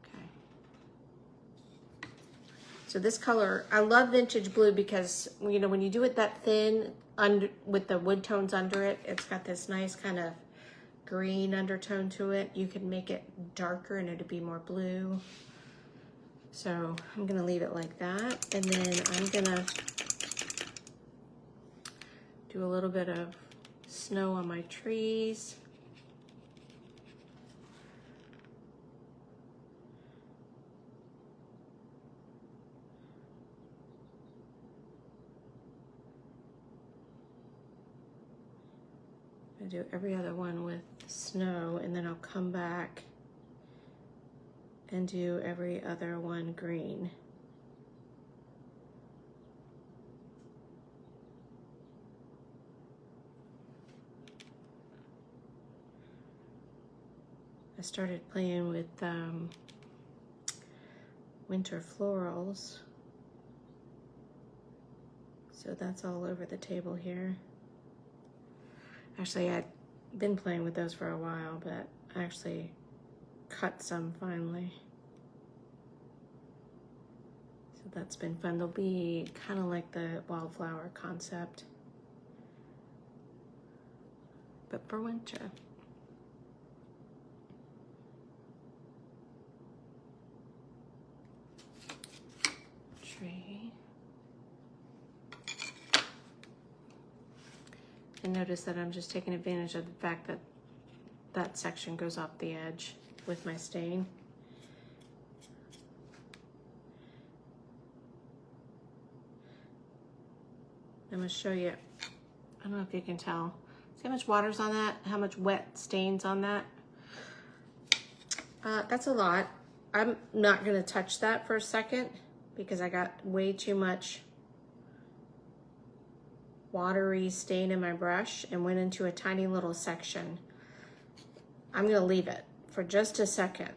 Okay. So this color, I love vintage blue because, you know, when you do it that thin under with the wood tones under it, it's got this nice kind of green undertone to it. You can make it darker and it'll be more blue. So I'm gonna leave it like that. And then I'm gonna do a little bit of snow on my trees. I do every other one with snow, and then I'll come back and do every other one green. I started playing with winter florals. So that's all over the table here. Actually, I'd been playing with those for a while, but I actually cut some finally. So that's been fun. They'll be kind of like the wildflower concept, but for winter. Tree. And notice that I'm just taking advantage of the fact that that section goes off the edge with my stain. I'm going to show you, I don't know if you can tell. See how much water's on that? How much wet stains on that? That's a lot. I'm not going to touch that for a second because I got way too much watery stain in my brush and went into a tiny little section. I'm going to leave it for just a second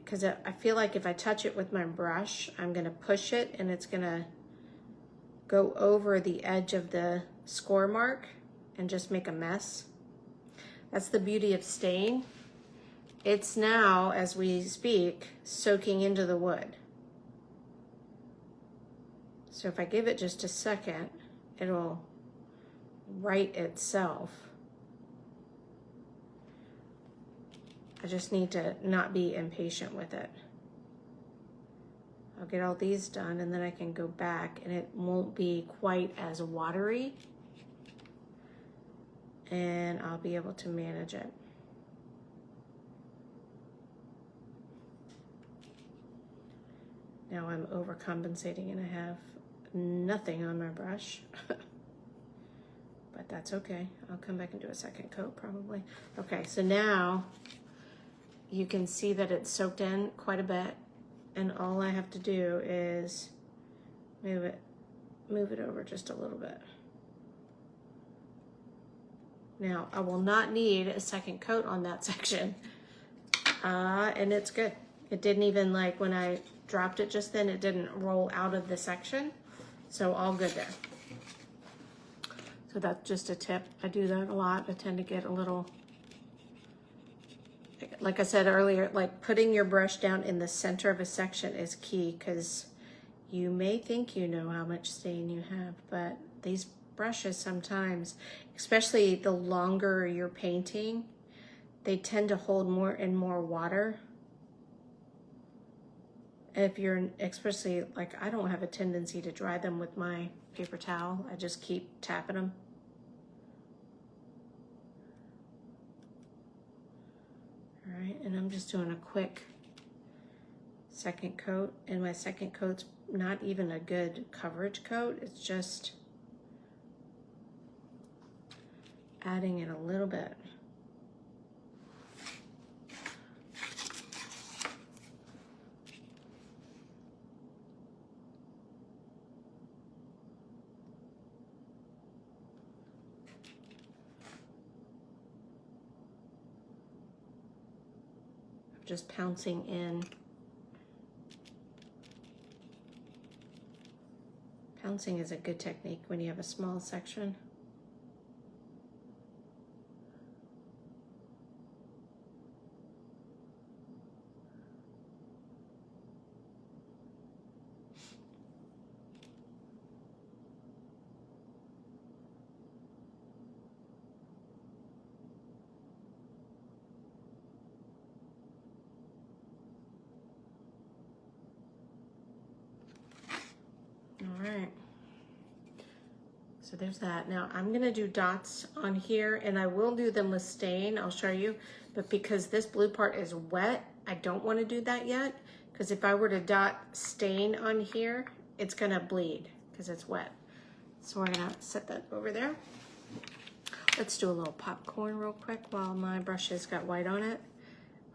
because I feel like if I touch it with my brush, I'm going to push it and it's going to go over the edge of the score mark and just make a mess. That's the beauty of stain. It's now, as we speak, soaking into the wood. So if I give it just a second, it'll right itself. I just need to not be impatient with it. I'll get all these done and then I can go back and it won't be quite as watery and I'll be able to manage it. Now I'm overcompensating and I have nothing on my brush. But that's okay. I'll come back and do a second coat probably. Okay, so now you can see that it's soaked in quite a bit and all I have to do is move it over just a little bit. Now, I will not need a second coat on that section. And it's good. It didn't even, like, when I dropped it just then, it didn't roll out of the section. So all good there. So that's just a tip. I do that a lot. I tend to get a little, like I said earlier, like putting your brush down in the center of a section is key because you may think you know how much stain you have, but these brushes sometimes, especially the longer you're painting, they tend to hold more and more water. If you're, especially like, I don't have a tendency to dry them with my paper towel. I just keep tapping them. All right, and I'm just doing a quick second coat, and my second coat's not even a good coverage coat. It's just adding in a little bit. Just pouncing in. Pouncing is a good technique when you have a small section. All right. So there's that. Now I'm gonna do dots on here, and I will do them with stain, I'll show you, but because this blue part is wet, I don't wanna do that yet, because if I were to dot stain on here, it's gonna bleed because it's wet. So we're gonna set that over there. Let's do a little popcorn real quick while my brush has got white on it.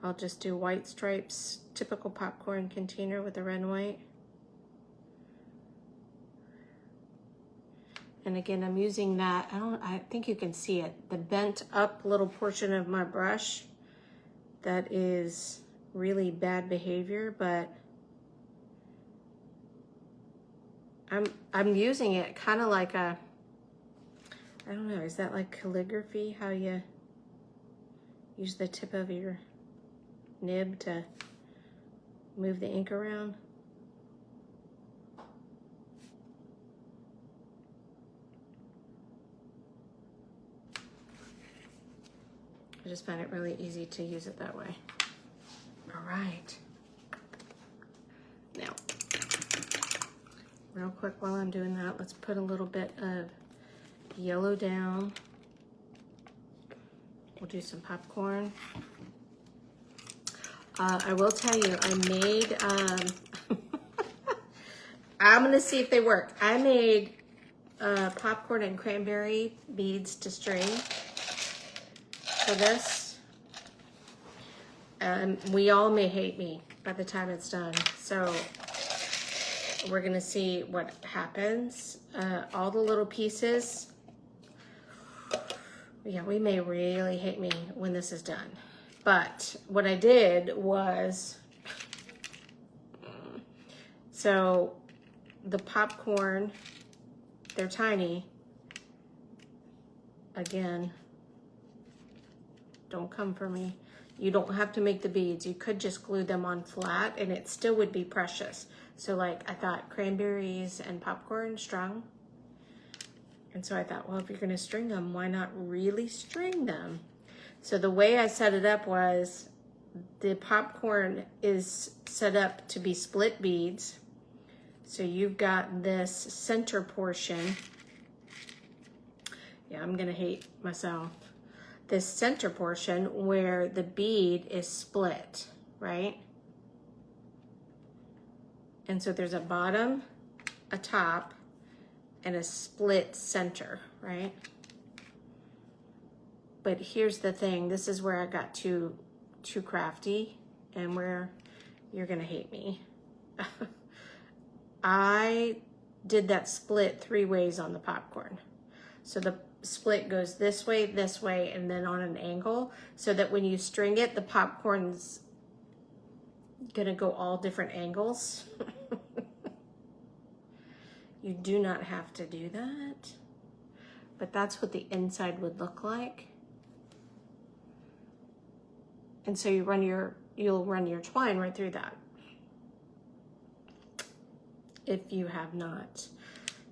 I'll just do white stripes, typical popcorn container with the red and white. And again, I'm using that, I think you can see it, the bent up little portion of my brush. That is really bad behavior, but I'm using it kind of like a, I don't know, is that like calligraphy? How you use the tip of your nib to move the ink around? I just find it really easy to use it that way. All right. Now, real quick while I'm doing that, let's put a little bit of yellow down. We'll do some popcorn. I will tell you, I made, I'm gonna see if they work. I made popcorn and cranberry beads to string for this. We all may hate me by the time it's done. So we're gonna see what happens. All the little pieces, yeah, we may really hate me when this is done. But what I did was, so the popcorn, they're tiny. Again, don't come for me. You don't have to make the beads. You could just glue them on flat and it still would be precious. So like I thought cranberries and popcorn strung. And so I thought, well, if you're gonna string them, why not really string them? So the way I set it up was the popcorn is set up to be split beads. So you've got this center portion. Yeah, I'm gonna hate myself. This center portion where the bead is split, right? And so there's a bottom, a top, and a split center, right? But here's the thing, this is where I got too crafty and where you're gonna hate me. I did that split 3 ways on the popcorn. So the split goes this way, and then on an angle, so that when you string it, the popcorn's gonna go all different angles. You do not have to do that, but that's what the inside would look like. And so you'll run your twine right through that. If you have not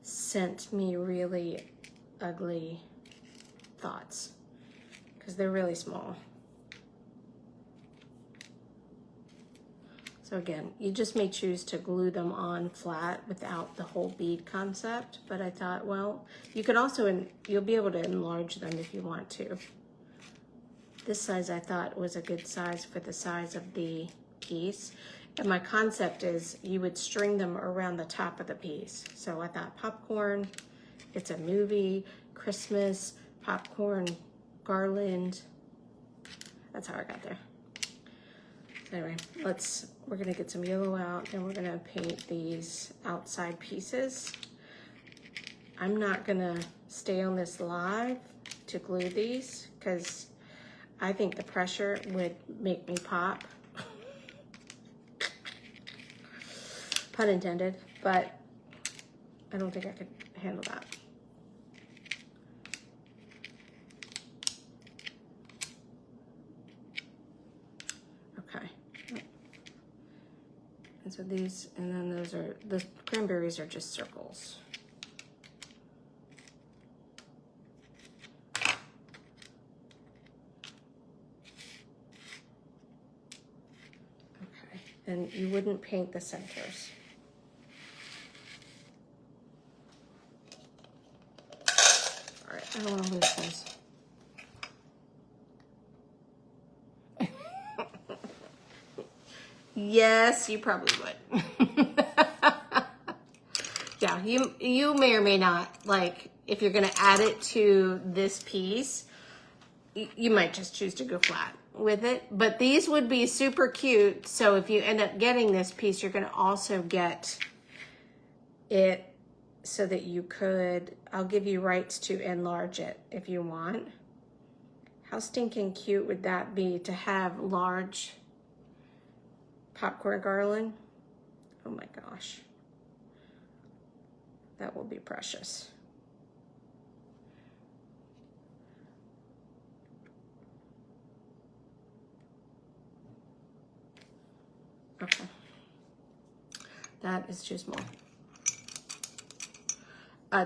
sent me really ugly thoughts because they're really small. So again, you just may choose to glue them on flat without the whole bead concept, but I thought, well, you can also, you'll be able to enlarge them if you want to. This size I thought was a good size for the size of the piece. And my concept is you would string them around the top of the piece. So I thought popcorn, it's a movie, Christmas, popcorn, garland. That's how I got there. Anyway, we're gonna get some yellow out and we're gonna paint these outside pieces. I'm not gonna stay on this live to glue these because I think the pressure would make me pop. Pun intended, but I don't think I could handle that. So these, and then those are, the cranberries are just circles. Okay, and you wouldn't paint the centers. All right, I don't want to lose these. Yes, you probably would. Yeah, you may or may not, like, if you're gonna add it to this piece, you might just choose to go flat with it. But these would be super cute, so if you end up getting this piece, you're gonna also get it so that you could, I'll give you rights to enlarge it if you want. How stinking cute would that be to have large popcorn garland? Oh my gosh. That will be precious. Okay. That is too small.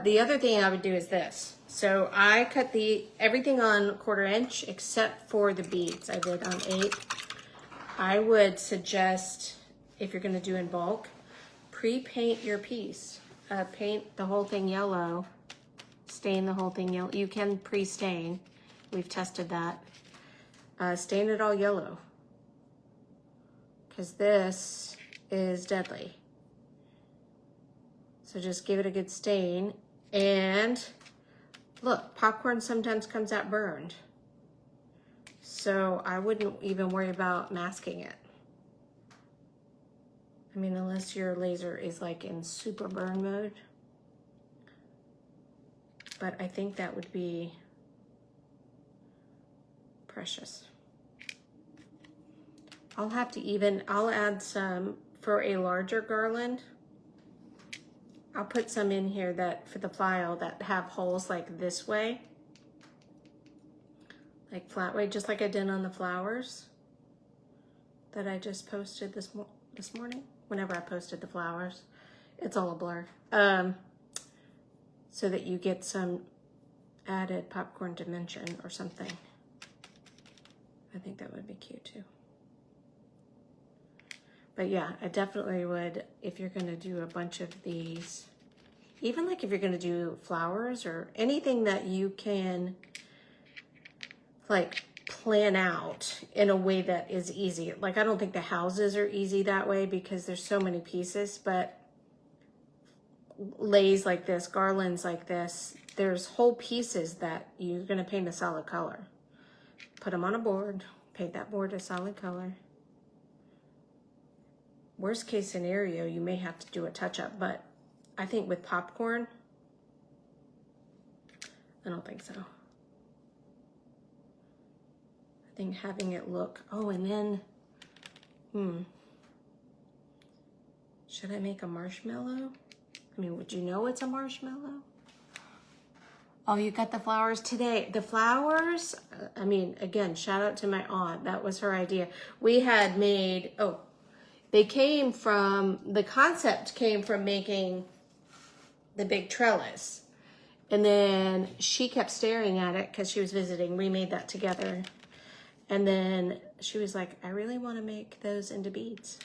The other thing I would do is this. So I cut everything on 1/4 inch except for the beads. I did on 8. I would suggest, if you're gonna do in bulk, pre-paint your piece. Paint the whole thing yellow, stain the whole thing yellow. You can pre-stain, we've tested that. Stain it all yellow, because this is deadly. So just give it a good stain. And look, popcorn sometimes comes out burned. So I wouldn't even worry about masking it. I mean, unless your laser is like in super burn mode. But I think that would be precious. I'll add some for a larger garland. I'll put some in here that for the file that have holes like this way. Like flat way, just like I did on the flowers that I just posted this morning. Whenever I posted the flowers, it's all a blur. So that you get some added popcorn dimension or something. I think that would be cute too. But yeah, I definitely would, if you're gonna do a bunch of these, even like if you're gonna do flowers or anything that you can like plan out in a way that is easy. Like I don't think the houses are easy that way because there's so many pieces, but lays like this, garlands like this, there's whole pieces that you're gonna paint a solid color. Put them on a board, paint that board a solid color. Worst case scenario, you may have to do a touch up, but I think with popcorn, I don't think so. I think having it look, oh, and then, should I make a marshmallow? I mean, would you know it's a marshmallow? Oh, you got the flowers today. The flowers, I mean, again, shout out to my aunt. That was her idea. We had made, the concept came from making the big trellis. And then she kept staring at it because she was visiting. We made that together. And then she was like, I really want to make those into beads.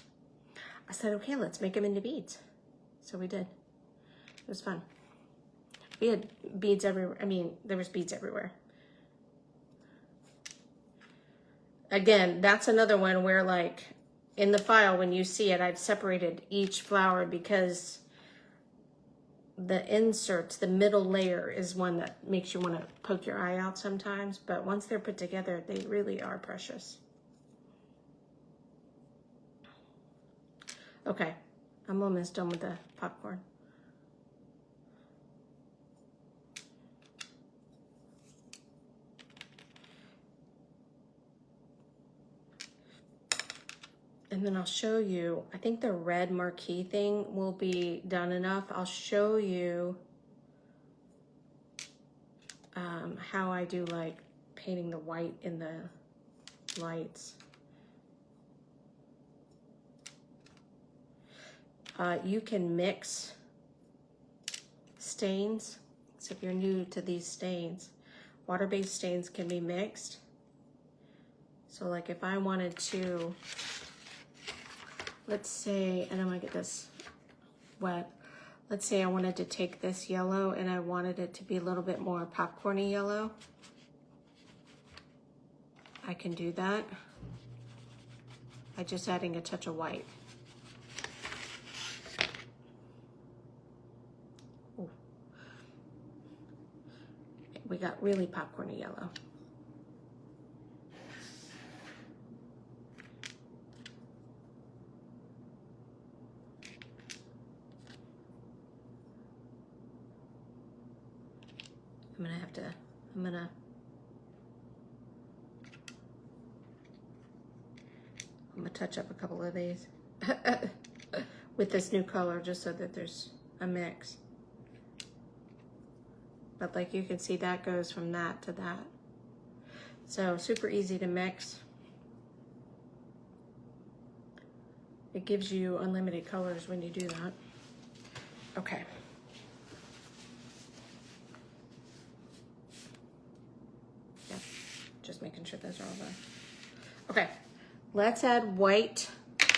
I said, okay, let's make them into beads. So we did. It was fun. We had beads everywhere. I mean, there was beads everywhere. Again, that's another one where, like, in the file, when you see it, I've separated each flower because the inserts, the middle layer is one that makes you want to poke your eye out sometimes. But once they're put together, they really are precious. Okay, I'm almost done with the popcorn. And then I'll show you, I think the red marquee thing will be done enough. I'll show you how I do like painting the white in the lights. You can mix stains. So if you're new to these stains, water-based stains can be mixed. So like if I wanted to, let's say, and I'm gonna get this wet. Let's say I wanted to take this yellow and I wanted it to be a little bit more popcorny yellow. I can do that by just adding a touch of white. Ooh. We got really popcorny yellow. I'm gonna touch up a couple of these with this new color just so that there's a mix. But like you can see, that goes from that to that. So super easy to mix. It gives you unlimited colors when you do that. Okay. Yeah, just making sure those are all done. Okay, let's add white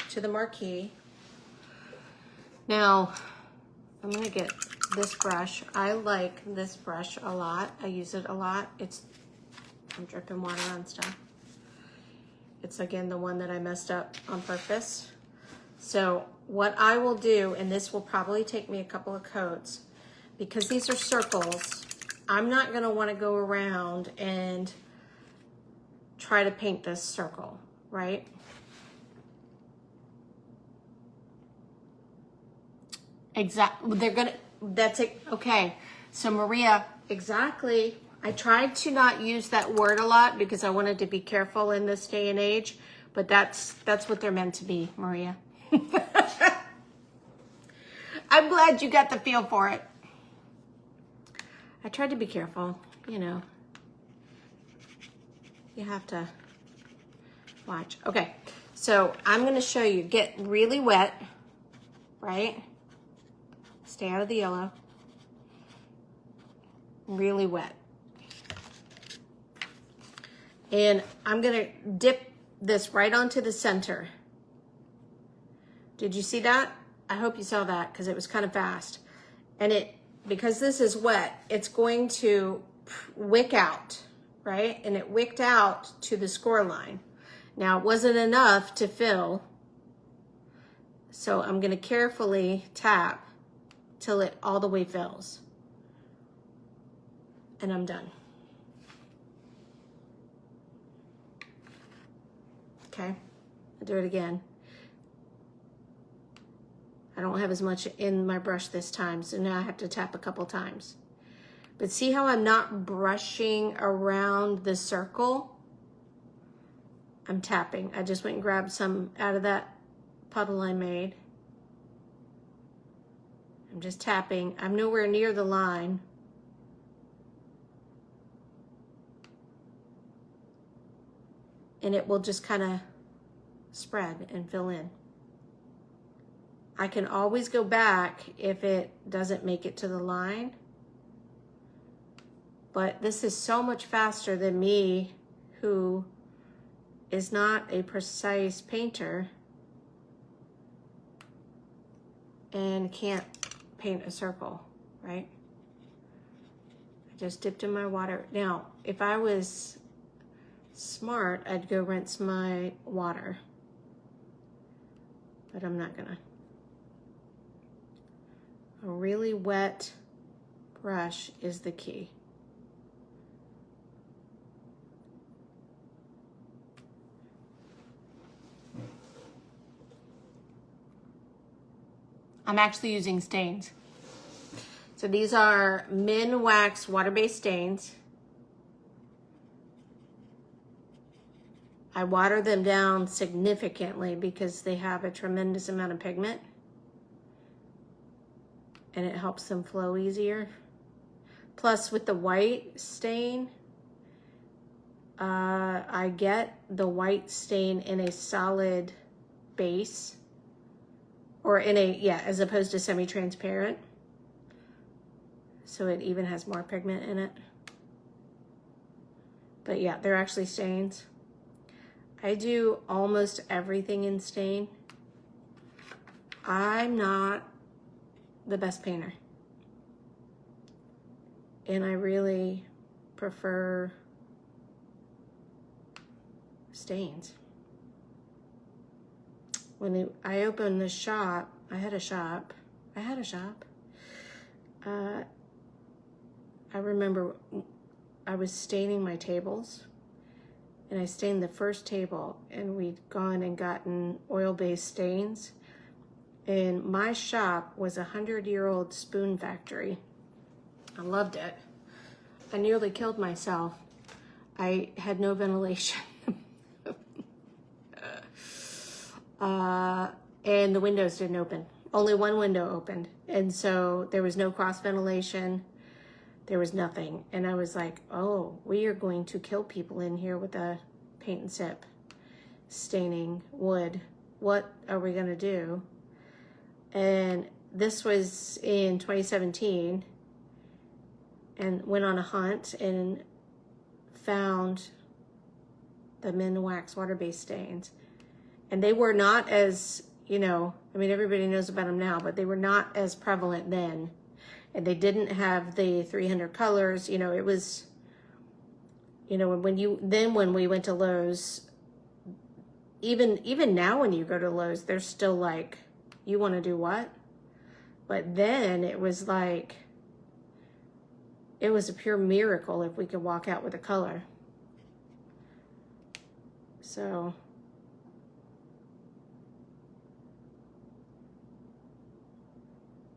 to the marquee. Now, I'm gonna get this brush. I like this brush a lot. I use it a lot. I'm dripping water on stuff. It's again the one that I messed up on purpose. So what I will do, and this will probably take me a couple of coats, because these are circles, I'm not gonna wanna go around and try to paint this circle, right? Exactly, that's it, okay. So Maria, exactly. I tried to not use that word a lot because I wanted to be careful in this day and age, but that's what they're meant to be, Maria. I'm glad you got the feel for it. I tried to be careful, you know. You have to watch. Okay, so I'm gonna show you, get really wet, right? Stay out of the yellow. Really wet. And I'm gonna dip this right onto the center. Did you see that? I hope you saw that because it was kind of fast. And because this is wet, it's going to wick out, right? And it wicked out to the score line. Now it wasn't enough to fill, so I'm gonna carefully tap till it all the way fills. And I'm done. Okay, I'll do it again. I don't have as much in my brush this time, so now I have to tap a couple times. But see how I'm not brushing around the circle? I'm tapping. I just went and grabbed some out of that puddle I made. I'm just tapping. I'm nowhere near the line. And it will just kind of spread and fill in. I can always go back if it doesn't make it to the line. But this is so much faster than me, who is not a precise painter and can't paint a circle, right? I just dipped in my water. Now, if I was smart, I'd go rinse my water, but I'm not gonna. A really wet brush is the key. I'm actually using stains. So these are Min Wax water-based stains. I water them down significantly because they have a tremendous amount of pigment, and it helps them flow easier. Plus with the white stain, I get the white stain in a solid base, or in a, yeah, as opposed to semi-transparent. So it even has more pigment in it. But yeah, they're actually stains. I do almost everything in stain. I'm not the best painter, and I really prefer stains. When I opened the shop, I had a shop. I remember I was staining my tables, and I stained the first table, and we'd gone and gotten oil-based stains. And my shop was a 100-year-old spoon factory. I loved it. I nearly killed myself. I had no ventilation. And the windows didn't open. Only one window opened. And so there was no cross ventilation. There was nothing. And I was like, oh, we are going to kill people in here with a paint and sip staining wood. What are we gonna do? And this was in 2017, and went on a hunt and found the Min Wax water-based stains. And they were not as, you know, I mean, everybody knows about them now, but they were not as prevalent then. And they didn't have the 300 colors. You know, it was, you know, when we went to Lowe's, even now when you go to Lowe's, they're still like, you want to do what? But then it was like, it was a pure miracle if we could walk out with a color. So,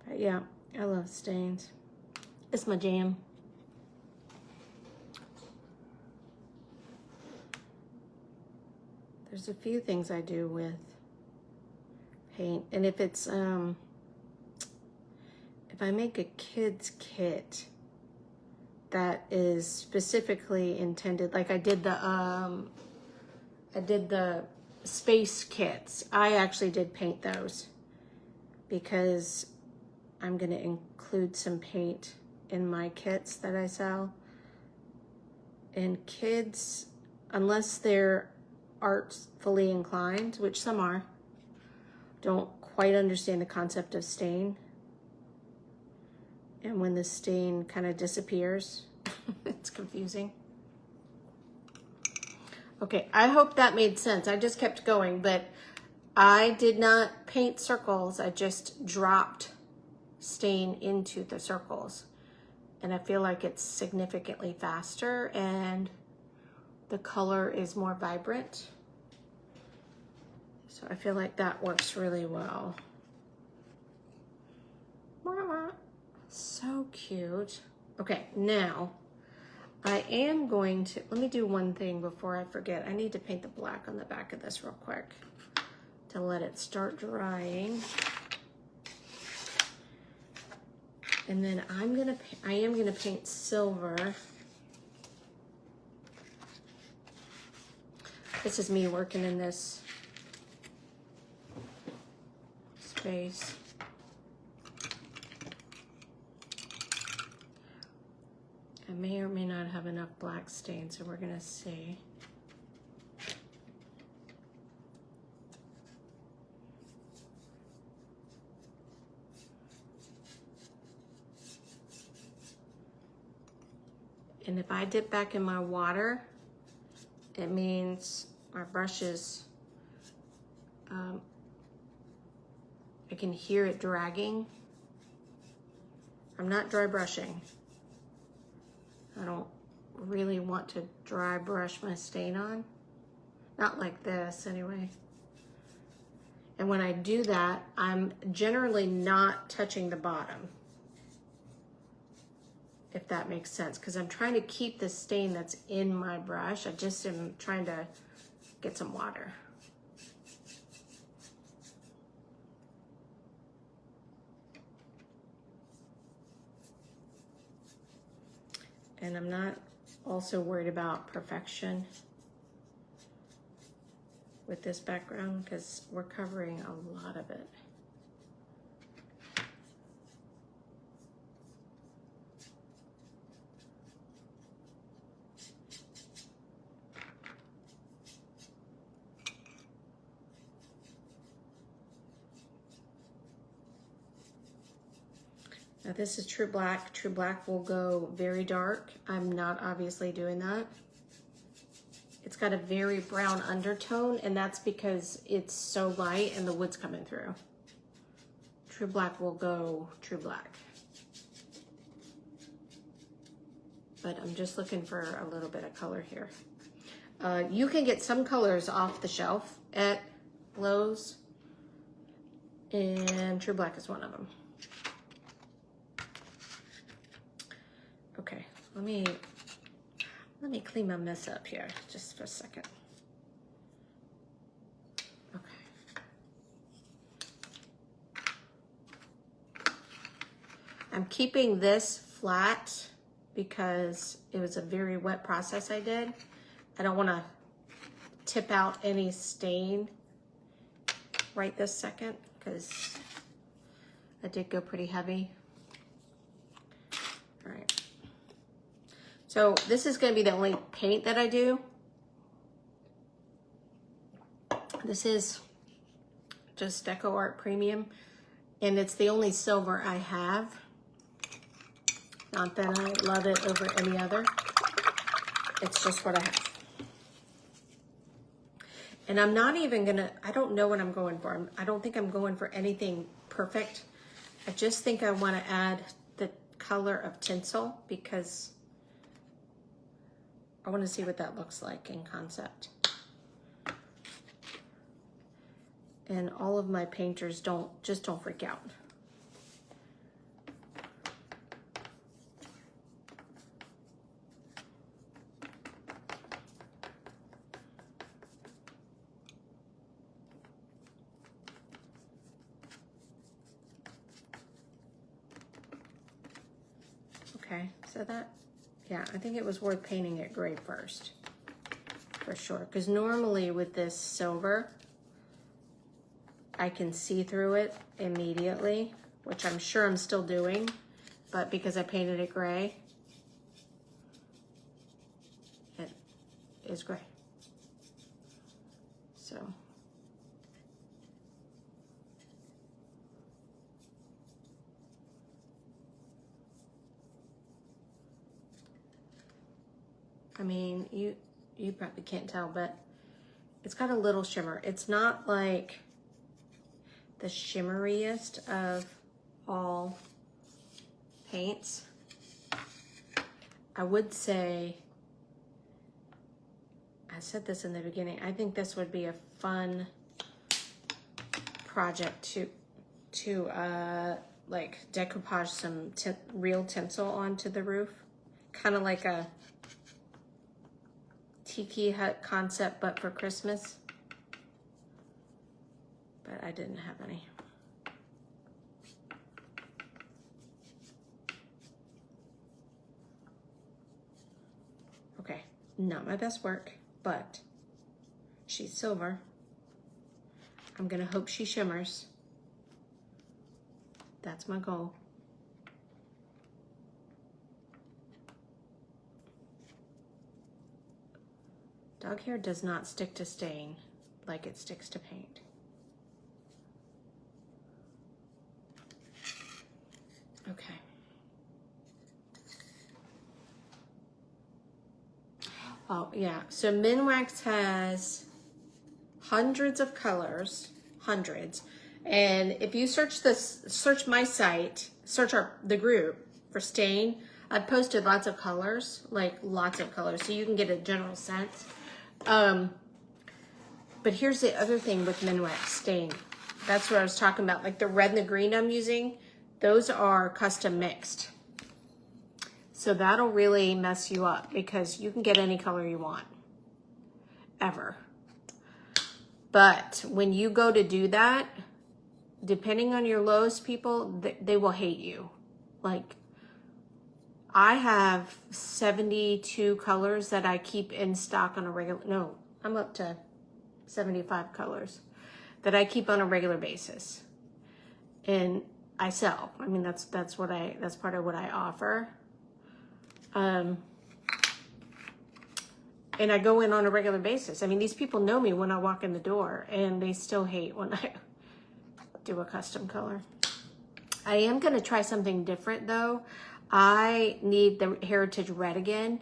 but yeah, I love stains. It's my jam. There's a few things I do with paint, and if it's if I make a kid's kit that is specifically intended, like I did the space kits. I actually did paint those because I'm gonna include some paint in my kits that I sell. And kids, unless they're artfully inclined, which some are, don't quite understand the concept of stain. And when the stain kind of disappears, it's confusing. Okay, I hope that made sense. I just kept going, but I did not paint circles. I just dropped stain into the circles. And I feel like it's significantly faster and the color is more vibrant. So I feel like that works really well. So cute. Okay, now I am going to, let me do one thing before I forget. I need to paint the black on the back of this real quick to let it start drying. And then I am gonna paint silver. This is me working in this space. I may or may not black stain, so we're gonna see. And if I dip back in my water, it means my brush is, I can hear it dragging. I'm not dry brushing. I don't really want to dry brush my stain on. Not like this anyway. And when I do that, I'm generally not touching the bottom, if that makes sense, because I'm trying to keep the stain that's in my brush. I just am trying to get some water. And I'm not also worried about perfection with this background because we're covering a lot of it. Now this is True Black. True Black will go very dark. I'm not obviously doing that. It's got a very brown undertone, and that's because it's so light and the wood's coming through. True Black will go True Black. But I'm just looking for a little bit of color here. You can get some colors off the shelf at Lowe's, and True Black is one of them. Okay, let me clean my mess up here just for a second. Okay. I'm keeping this flat because it was a very wet process I did. I don't want to tip out any stain right this second because I did go pretty heavy. All right. So this is going to be the only paint that I do. This is just Deco Art Premium, and it's the only silver I have. Not that I love it over any other. It's just what I have. And I'm not even gonna, I don't know what I'm going for. I don't think I'm going for anything perfect. I just think I want to add the color of Tinsel because I want to see what that looks like in concept. And all of my painters don't freak out. Okay, so that, yeah, I think it was worth painting it gray first, for sure. Because normally with this silver, I can see through it immediately, which I'm sure I'm still doing, but because I painted it gray, it is gray. So. I mean, you probably can't tell, but it's got a little shimmer. It's not like the shimmeriest of all paints. I would say, I said this in the beginning, I think this would be a fun project to like decoupage some real tinsel onto the roof. Kind of like a tiki hut concept, but for Christmas. But I didn't have any. Okay, not my best work, but she's silver. I'm gonna hope she shimmers. That's my goal. Dog hair does not stick to stain like it sticks to paint. Okay. Oh, yeah. So Minwax has hundreds of colors, hundreds. And if you search my site, search the group for stain, I've posted lots of colors, like lots of colors, so you can get a general sense. But here's the other thing with Minwax stain. That's what I was talking about. Like the red and the green I'm using, those are custom mixed. So that'll really mess you up because you can get any color you want, ever. But when you go to do that, depending on your lows, people, they will hate you. Like, I have 72 colors that I keep in stock on a regular, no, I'm up to 75 colors that I keep on a regular basis. And I sell. I mean, that's part of what I offer. And I go in on a regular basis. I mean, these people know me when I walk in the door, and they still hate when I do a custom color. I am going to try something different, though. I need the Heritage Red again.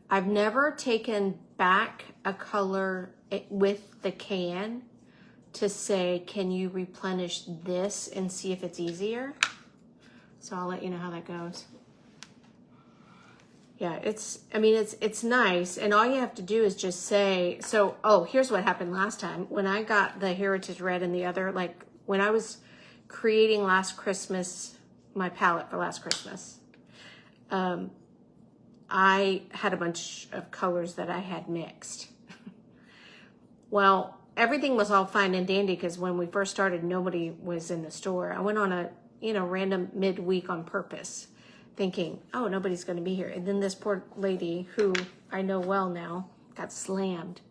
I've never taken back a color with the can to say, can you replenish this and see if it's easier? So I'll let you know how that goes. Yeah, it's nice, and all you have to do is just say, so, oh, here's what happened last time. When I got the Heritage Red and the other, like, when I was creating last Christmas, my palette for last Christmas, I had a bunch of colors that I had mixed. Well, everything was all fine and dandy, because when we first started, nobody was in the store. I went on a, random midweek on purpose, thinking, oh, nobody's going to be here. And then this poor lady, who I know well now, got slammed.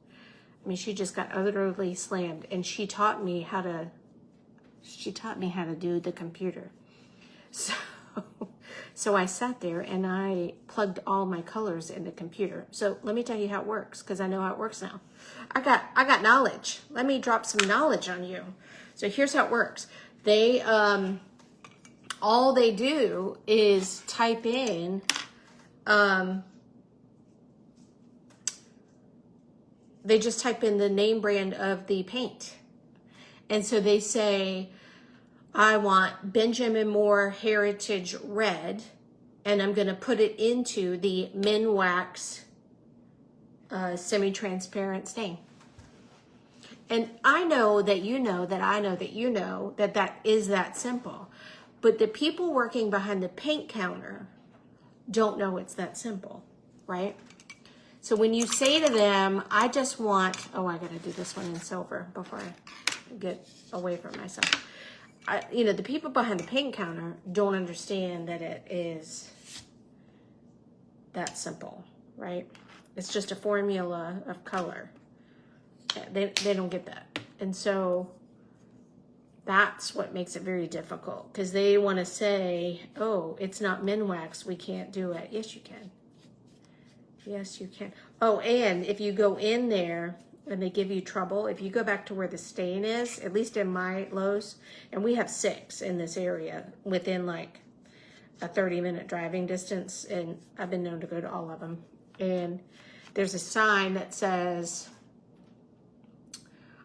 I mean, she just got utterly slammed. And she taught me how to do the computer. So I sat there and I plugged all my colors in the computer. So let me tell you how it works, because I know how it works now. I got knowledge. Let me drop some knowledge on you. So here's how it works. They all they do is type in, they just type in the name brand of the paint. And so they say, I want Benjamin Moore Heritage Red, and I'm going to put it into the Minwax semi-transparent stain. And I know that you know that I know that you know that that is that simple. But the people working behind the paint counter don't know it's that simple, right? So when you say to them, I just want, oh, I got to do this one in silver before I get away from myself. The people behind the paint counter don't understand that it is that simple, right? It's just a formula of color. They don't get that. And so that's what makes it very difficult, because they want to say, oh, it's not Minwax, we can't do it. Yes, you can. Yes, you can. Oh, and if you go in there and they give you trouble, if you go back to where the stain is, at least in my Lowe's, and we have 6 in this area within like a 30-minute driving distance, and I've been known to go to all of them. And there's a sign that says,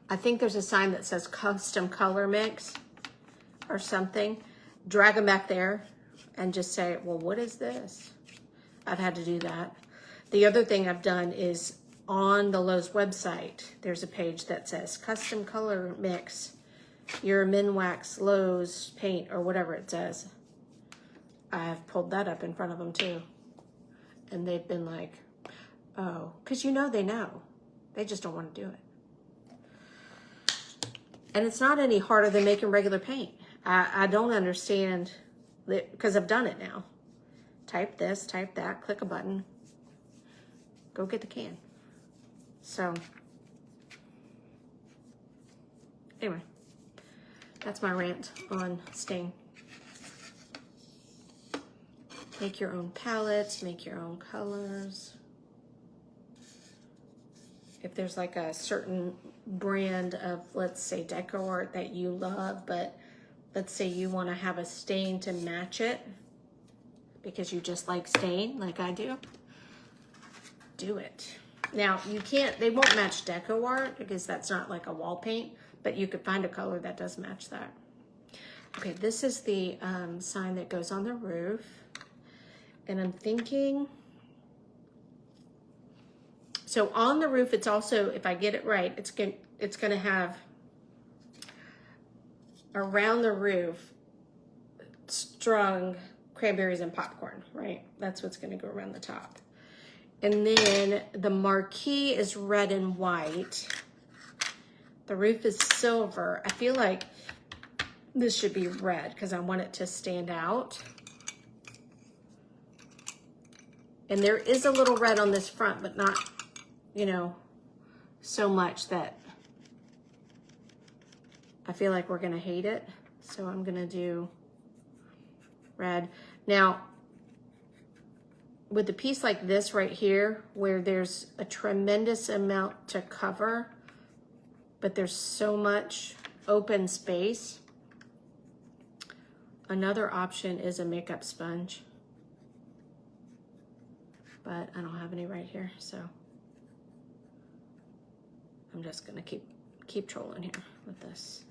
I think there's a sign that says custom color mix or something. Drag them back there and just say, well, what is this? I've had to do that. The other thing I've done is on the Lowe's website, there's a page that says custom color mix, your Minwax Lowe's paint, or whatever it says. I've pulled that up in front of them too. And they've been like, oh, because they know. They just don't want to do it. And it's not any harder than making regular paint. I don't understand, because I've done it now. Type this, type that, click a button, go get the can. So, anyway, that's my rant on stain. Make your own palettes, make your own colors. if there's like a certain brand of, let's say, deco art that you love, but let's say you want to have a stain to match it because you just like stain like I do, do it. Now you can't, they won't match deco art because that's not like a wall paint, but you could find a color that does match that. Okay, this is the sign that goes on the roof. And I'm thinking, so on the roof, it's also, if I get it right, it's gonna have around the roof strung cranberries and popcorn, right? That's what's gonna go around the top. And then the marquee is red and white. The roof is silver. I feel like this should be red because I want it to stand out. And there is a little red on this front, but not, you know, so much that I feel like we're gonna hate it. So I'm gonna do red. Now, with a piece like this right here, where there's a tremendous amount to cover, but there's so much open space, another option is a makeup sponge. But I don't have any right here, so I'm just gonna keep trolling here with this.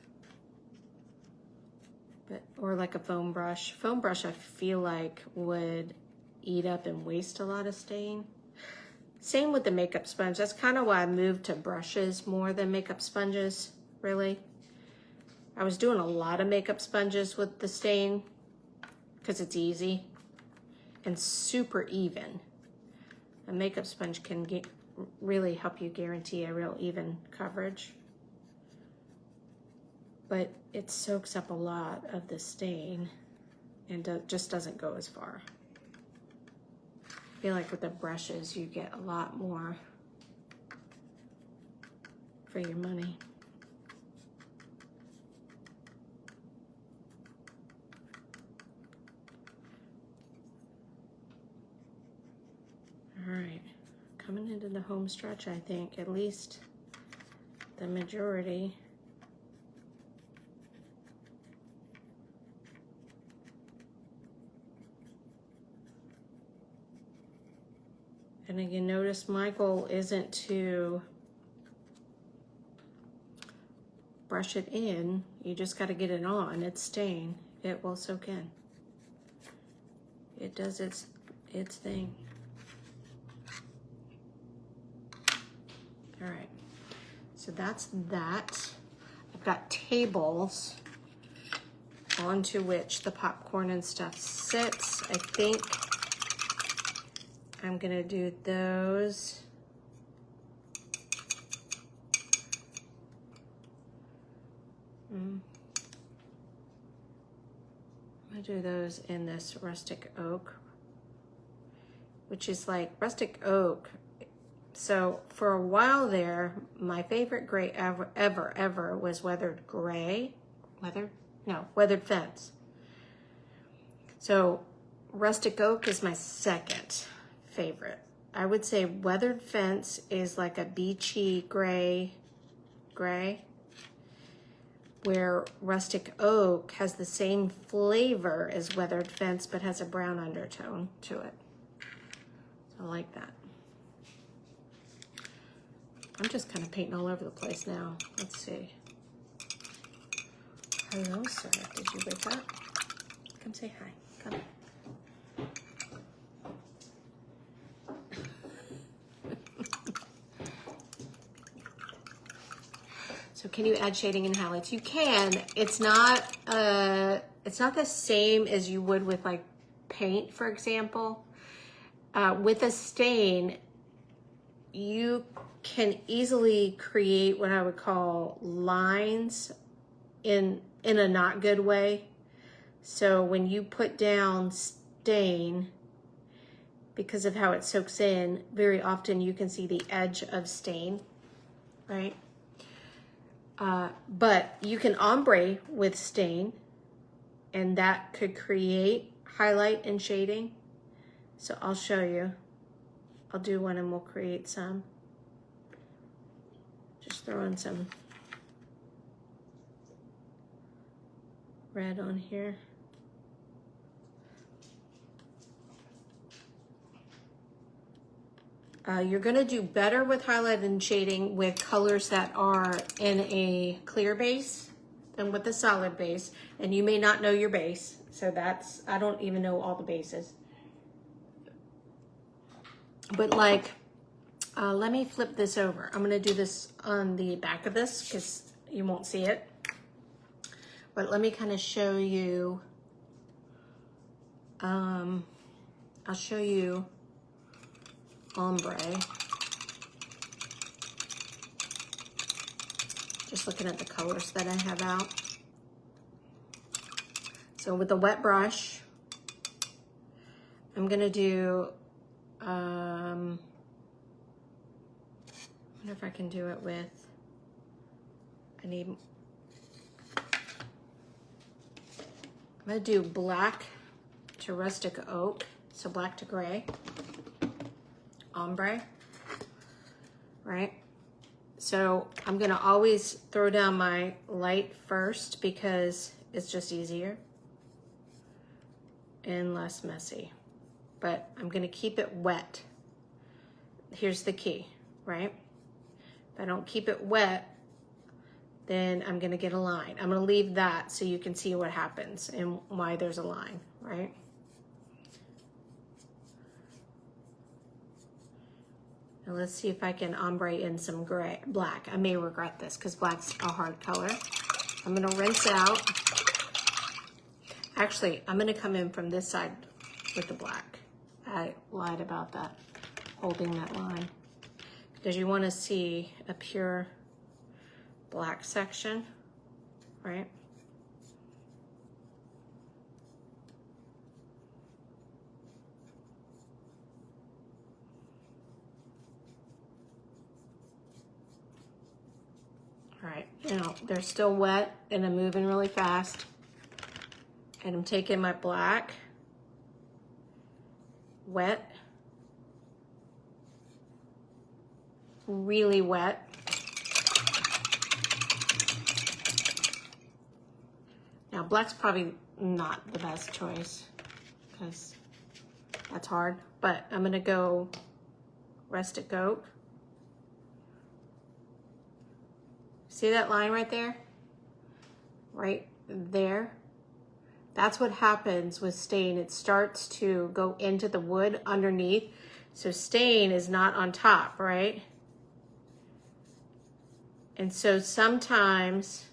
But, or like a foam brush. Foam brush I feel like would eat up and waste a lot of stain. Same with the makeup sponge. That's kind of why I moved to brushes more than makeup sponges, really. I was doing a lot of makeup sponges with the stain because it's easy and super even. A makeup sponge can really help you guarantee a real even coverage. But it soaks up a lot of the stain and just doesn't go as far. I feel like with the brushes, you get a lot more for your money. All right, coming into the home stretch, I think, at least the majority. And again, notice my goal isn't to brush it in. You just got to get it on. It's stain. It will soak in. It does its thing. All right, so that's that. I've got tables onto which the popcorn and stuff sits. I think I'm gonna do those. I'm gonna do those in this rustic oak, which is like rustic oak. So for a while there, my favorite gray ever was weathered gray. Weathered fence. So rustic oak is my second favorite. I would say weathered fence is like a beachy gray, where rustic oak has the same flavor as weathered fence, but has a brown undertone to it. So I like that. I'm just kind of painting all over the place now. Let's see. Hello, sir. Did you wake up? Come say hi. Come. So can you add shading and highlights? You can. It's not the same as you would with like paint, for example. With a stain, you can easily create what I would call lines in a not good way. So when you put down stain, because of how it soaks in, very often you can see the edge of stain, right? But you can ombre with stain, and that could create highlight and shading. So I'll show you. I'll do one and we'll create some. throw in some red on here. You're gonna do better with highlight and shading with colors that are in a clear base than with a solid base. And you may not know your base. So that's, I don't even know all the bases. But like, let me flip this over. I'm gonna do this on the back of this because you won't see it. But let me kind of show you, I'll show you ombre. Just looking at the colors that I have out. So with a wet brush, I'm gonna do, I wonder if I can do it with, I'm gonna do black to rustic oak, so black to gray. Ombre, right? So I'm gonna always throw down my light first because it's just easier and less messy. But I'm gonna keep it wet. Here's the key, right? If I don't keep it wet, then I'm gonna get a line. I'm gonna leave that so you can see what happens and why there's a line, right? Now let's see if I can ombre in some gray, black. I may regret this because black's a hard color. I'm gonna rinse out. Actually, I'm gonna come in from this side with the black. I lied about that, holding that line. Because you wanna see a pure black section, right? All right, now they're still wet and I'm moving really fast. And I'm taking my black, wet, really wet. Now black's probably not the best choice because that's hard, but I'm gonna go rustic oak. See that line right there? Right there? That's what happens with stain. It starts to go into the wood underneath. So stain is not on top, right? And so sometimes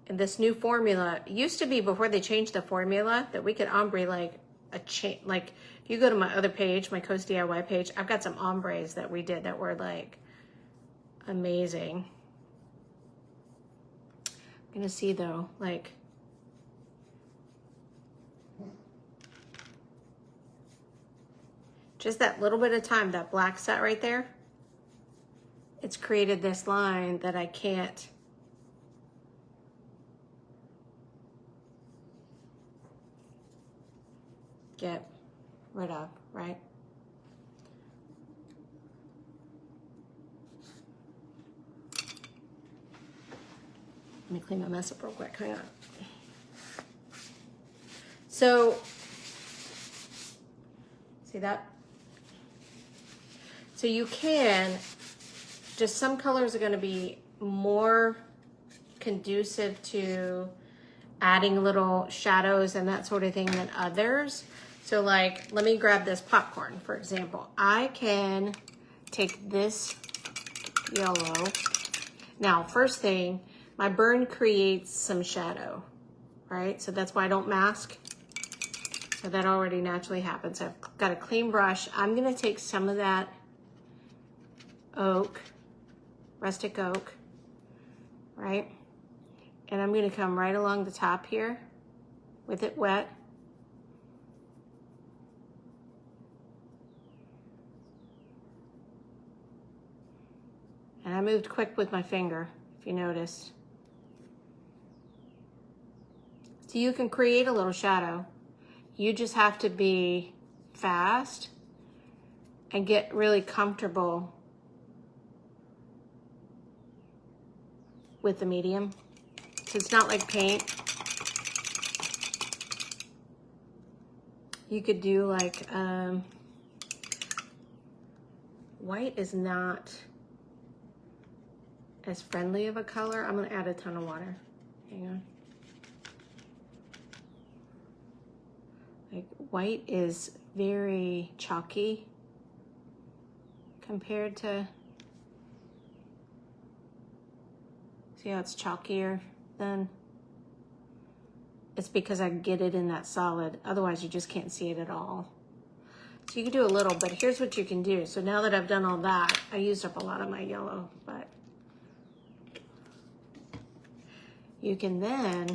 in this new formula, it used to be before they changed the formula that we could ombre like a chain, like if you go to my other page, my Coast DIY page, I've got some ombres that we did that were like amazing. I'm gonna see though, like just that little bit of time, that black set right there, it's created this line that I can't get rid of, right? Let me clean my mess up real quick, hang on. So, see that? So you can, just some colors are gonna be more conducive to adding little shadows and that sort of thing than others. So like, let me grab this popcorn, for example. I can take this yellow. Now, first thing, my burn creates some shadow, right? So that's why I don't mask. So that already naturally happens. I've got a clean brush. I'm gonna take some of that oak, rustic oak, right? And I'm gonna come right along the top here with it wet. And I moved quick with my finger, if you noticed. So you can create a little shadow. You just have to be fast and get really comfortable with the medium. So it's not like paint. You could do like, white is not as friendly of a color. I'm gonna add a ton of water. Hang on. Like white is very chalky compared to, see how it's chalkier then? It's because I get it in that solid. Otherwise you just can't see it at all. So you can do a little, but here's what you can do. So now that I've done all that, I used up a lot of my yellow, but you can then,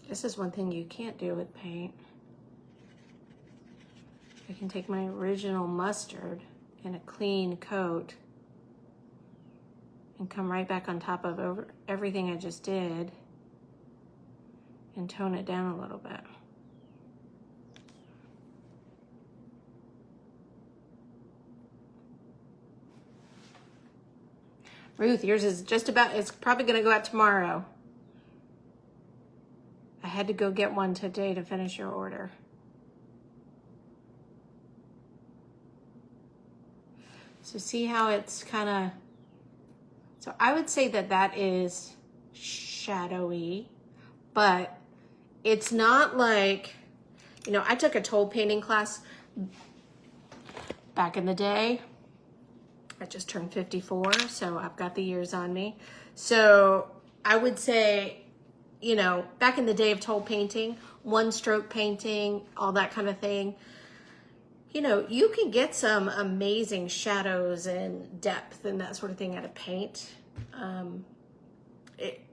this is one thing you can't do with paint. I can take my original mustard and a clean coat and come right back on top of everything I just did and tone it down a little bit. Ruth, yours is just about, it's probably gonna go out tomorrow. I had to go get one today to finish your order. So see how it's kind of, so I would say that that is shadowy, but it's not like, you know, I took a toll painting class back in the day. I just turned 54, so I've got the years on me. So I would say, you know, back in the day of toll painting, one stroke painting, all that kind of thing, you know, you can get some amazing shadows and depth and that sort of thing out of paint.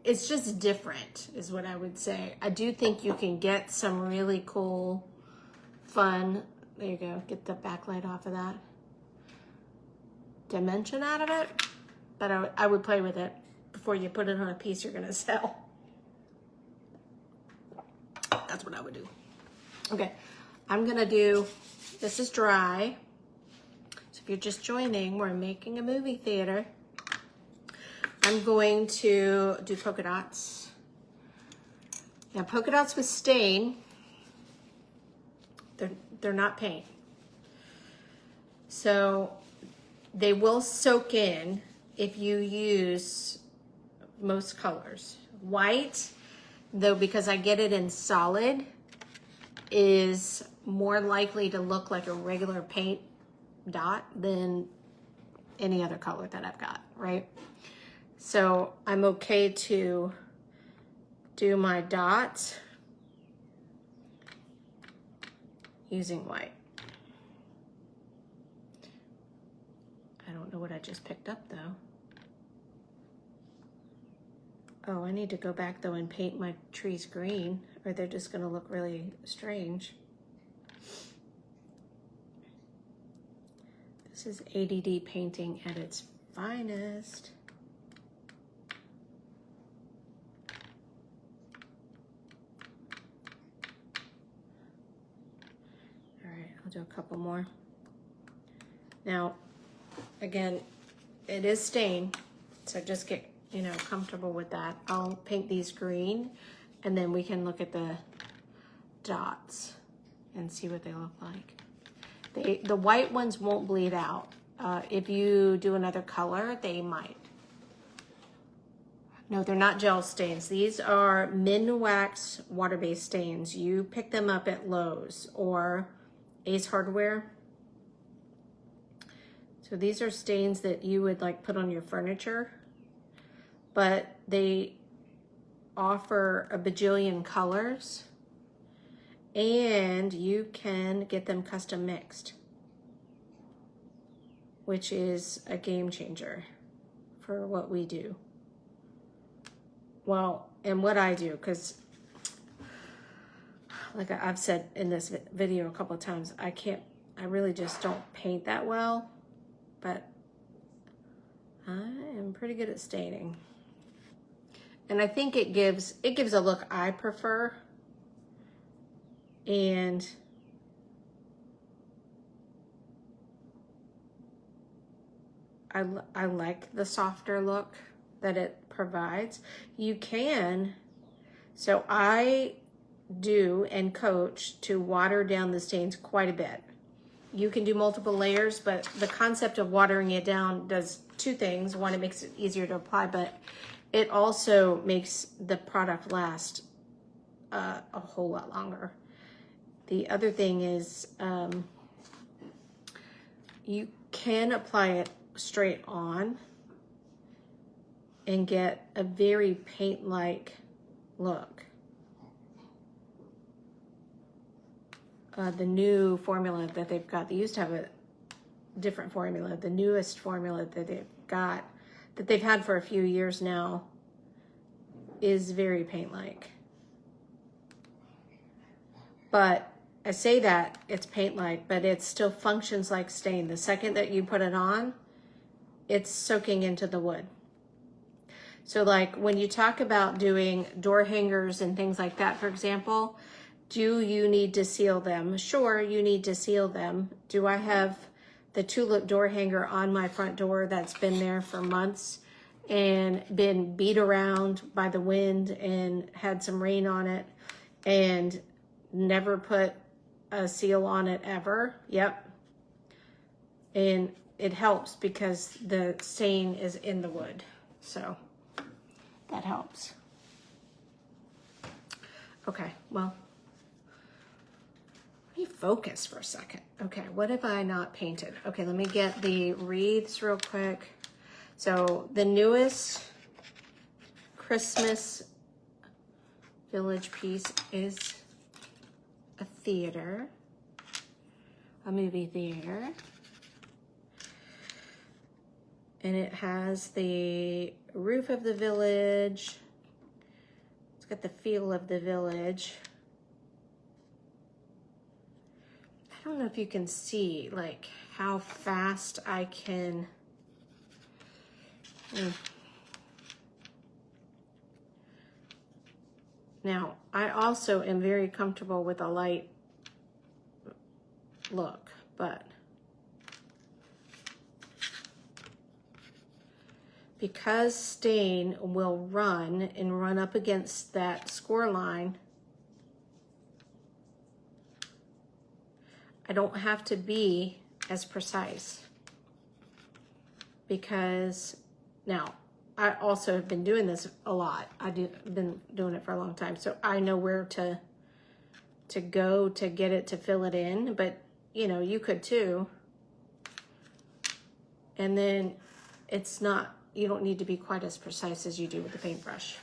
It's just different is what I would say. I do think you can get some really cool, fun, there you go, get the backlight off of that, dimension out of it, but I would play with it before you put it on a piece you're gonna sell. That's what I would do. Okay, I'm gonna do, this is dry. So if you're just joining, we're making a movie theater. I'm going to do polka dots. Now polka dots with stain, they're not paint. So they will soak in if you use most colors. White, though, because I get it in solid, is more likely to look like a regular paint dot than any other color that I've got, right? So I'm okay to do my dots using white. I don't know what I just picked up though. Oh, I need to go back though and paint my trees green, or they're just gonna look really strange. This is ADD painting at its finest. All right, I'll do a couple more. Now, again, it is stain, so just get, you know, comfortable with that. I'll paint these green, and then we can look at the dots and see what they look like. The white ones won't bleed out. If you do another color, they might. No, they're not gel stains. These are Minwax water-based stains. You pick them up at Lowe's or Ace Hardware. So these are stains that you would like put on your furniture, but they offer a bajillion colors, and you can get them custom mixed, which is a game changer for what we do. Well, and what I do, because like I've said in this video a couple of times, I really just don't paint that well, but I am pretty good at staining. And I think it gives a look I prefer. And I like the softer look that it provides. You can, so I do and coach to water down the stains quite a bit. You can do multiple layers, but the concept of watering it down does two things. One, it makes it easier to apply, but it also makes the product last a whole lot longer. The other thing is you can apply it straight on and get a very paint-like look. The new formula that they've got, they used to have a different formula. The newest formula that they've got, that they've had for a few years now, is very paint-like. But I say that it's paint-like, but it still functions like stain. The second that you put it on, it's soaking into the wood. So like when you talk about doing door hangers and things like that, for example, do you need to seal them? Sure, you need to seal them. Do I have the tulip door hanger on my front door that's been there for months and been beat around by the wind and had some rain on it and never put a seal on it ever? Yep. And it helps because the stain is in the wood. So that helps. Okay, well, let me focus for a second. Okay, what have I not painted? Okay, let me get the wreaths real quick. So the newest Christmas village piece is a theater, a movie theater. And it has the roof of the village. It's got the feel of the village. I don't know if you can see like how fast I can Now, I also am very comfortable with a light look, but because stain will run and run up against that score line, I don't have to be as precise, because now I also have been doing this a lot. Been doing it for a long time, so I know where to go to get it to fill it in, but you know, you could too. And then it's not, you don't need to be quite as precise as you do with the paintbrush,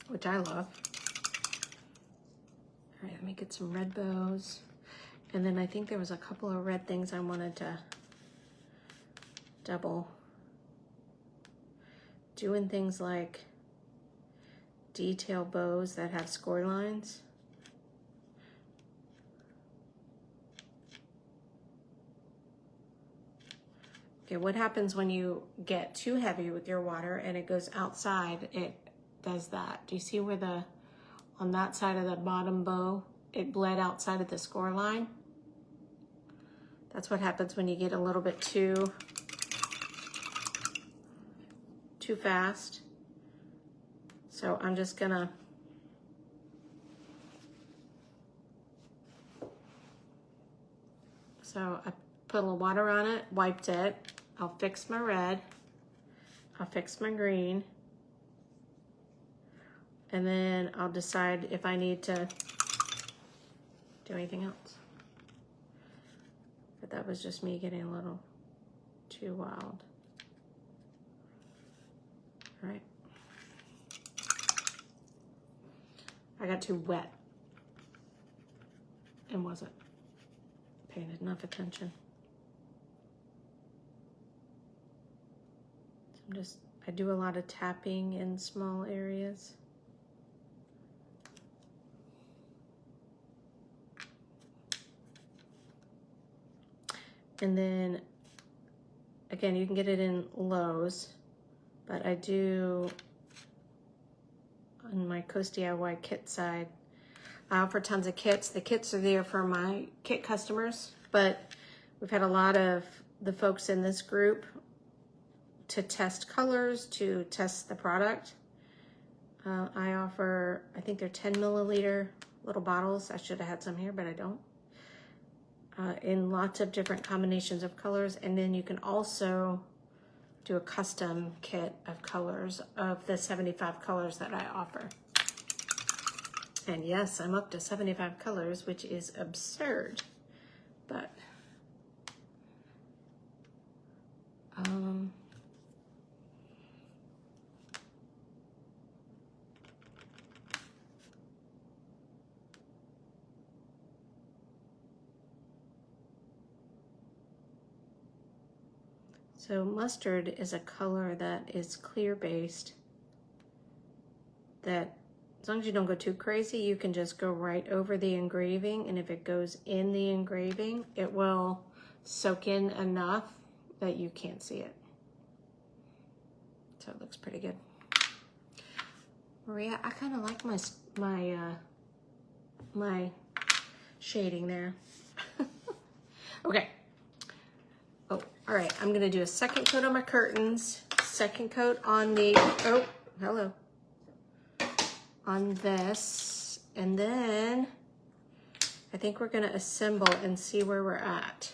which I love. All right, let me get some red bows. And then I think there was a couple of red things I wanted to double. Doing things like detail bows that have score lines. Okay, what happens when you get too heavy with your water and it goes outside? It does that. Do you see where on that side of the bottom bow, it bled outside of the score line? That's what happens when you get a little bit too fast. So I'm just gonna I put a little water on it, wiped it. I'll fix my red, I'll fix my green, and then I'll decide if I need to do anything else. But that was just me getting a little too wild. All right. I got too wet and wasn't paying enough attention. So I do a lot of tapping in small areas. And then, again, you can get it in lows, but I do, on my Coast DIY kit side, I offer tons of kits. The kits are there for my kit customers, but we've had a lot of the folks in this group to test colors, to test the product. I offer, I think they're 10 milliliter little bottles. I should have had some here, but I don't. In lots of different combinations of colors. And then you can also do a custom kit of colors of the 75 colors that I offer. And yes, I'm up to 75 colors, which is absurd, but so mustard is a color that is clear based, that as long as you don't go too crazy, you can just go right over the engraving, and if it goes in the engraving, it will soak in enough that you can't see it. So it looks pretty good. Maria, I kind of like my shading there. Okay. Oh, all right. I'm gonna do a second coat on my curtains, second coat on the, oh, hello, on this, and then I think we're gonna assemble and see where we're at.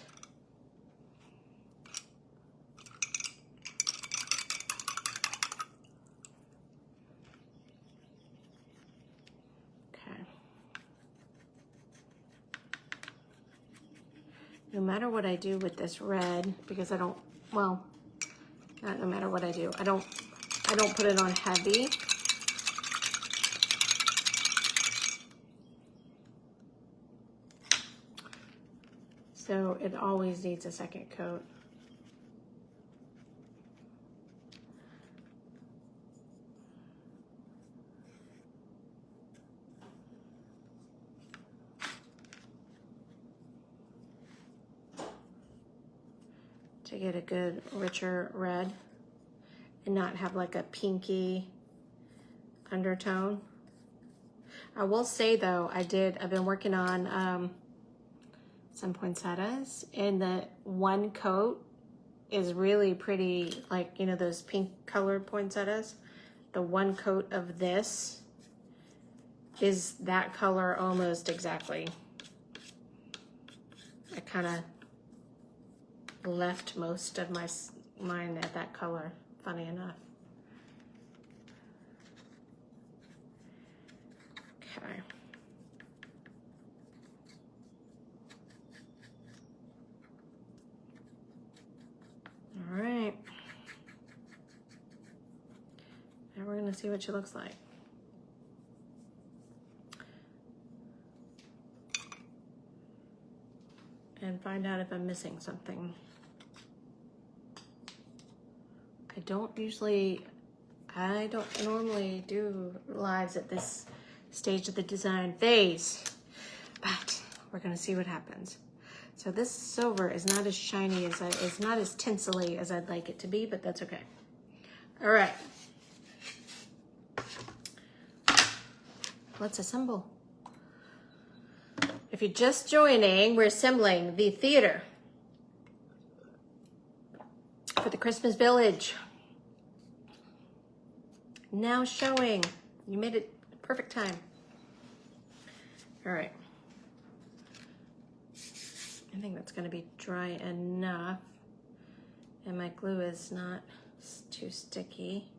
No matter what I do with this red, because I don't, well, not no matter what I do, I don't put it on heavy. So it always needs a second coat. To get a good richer red and not have like a pinky undertone. I will say though, I've been working on some poinsettias, and the one coat is really pretty, like, you know, those pink colored poinsettias. The one coat of this is that color almost exactly. I kind of left most of mine at that color, funny enough. Okay. All right. Now we're gonna see what she looks like. And find out if I'm missing something. I don't normally do lives at this stage of the design phase, but we're gonna see what happens. So this silver is not as shiny as it's not as tinsely as I'd like it to be, but that's okay. All right. Let's assemble. If you're just joining, we're assembling the theater for the Christmas Village. Now showing. You made it perfect time. All right. I think that's going to be dry enough. And my glue is not too sticky.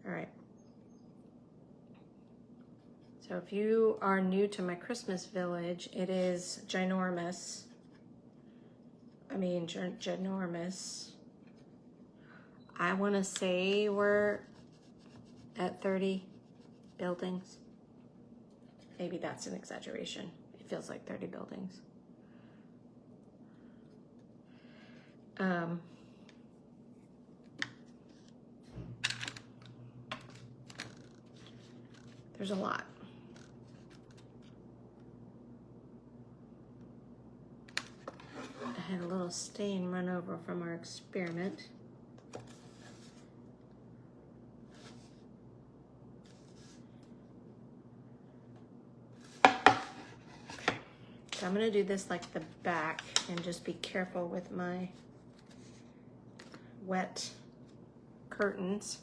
All right. So if you are new to my Christmas Village, it is ginormous. I mean, ginormous. I want to say we're at 30 buildings. Maybe that's an exaggeration. It feels like 30 buildings. There's a lot. I had a little stain run over from our experiment. I'm gonna do this like the back and just be careful with my wet curtains.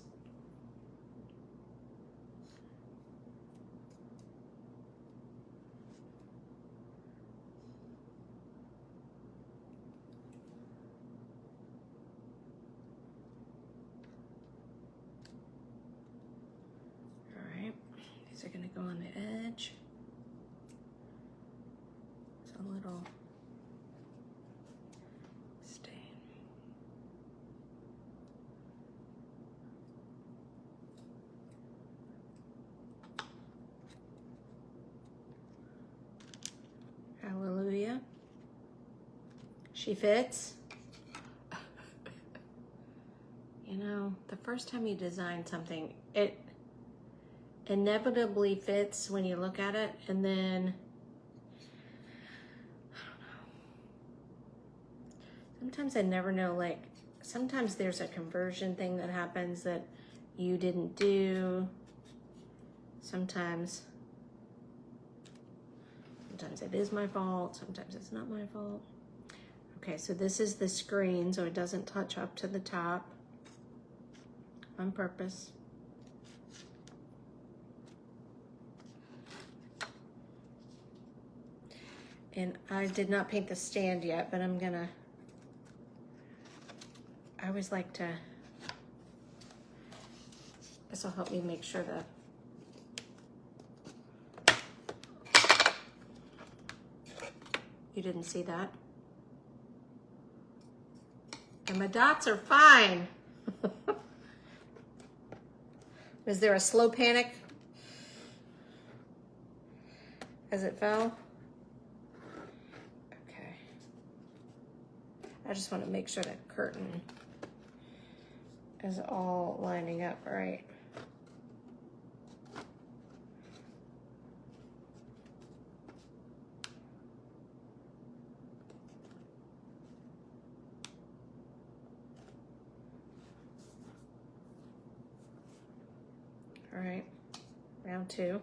All right, these are gonna go on the edge. It's a little stain. Hallelujah. She fits. You know, the first time you design something, it inevitably fits when you look at it, and then, I don't know. Sometimes I never know, like, sometimes there's a conversion thing that happens that you didn't do. Sometimes it is my fault, sometimes it's not my fault. Okay, so this is the screen, so it doesn't touch up to the top on purpose. And I did not paint the stand yet, but I'm gonna, I always like to, this will help me make sure that you didn't see that. And my dots are fine. Was there a slow panic as it fell? Okay. I just want to make sure that curtain is all lining up right. All right, round 2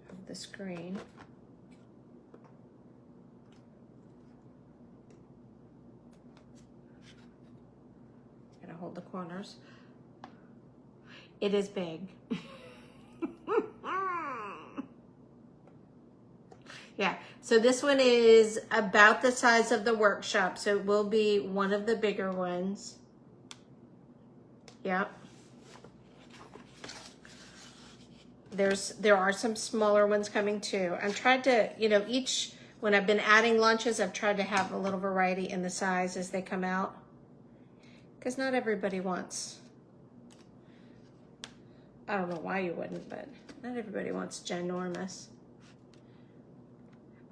of the screen. Gotta hold the corners. It is big. Yeah, so this one is about the size of the workshop, so it will be one of the bigger ones. Yep. There are some smaller ones coming too. I've tried to, you know, when I've been adding lunches, I've tried to have a little variety in the size as they come out. Because not everybody wants, I don't know why you wouldn't, but not everybody wants ginormous.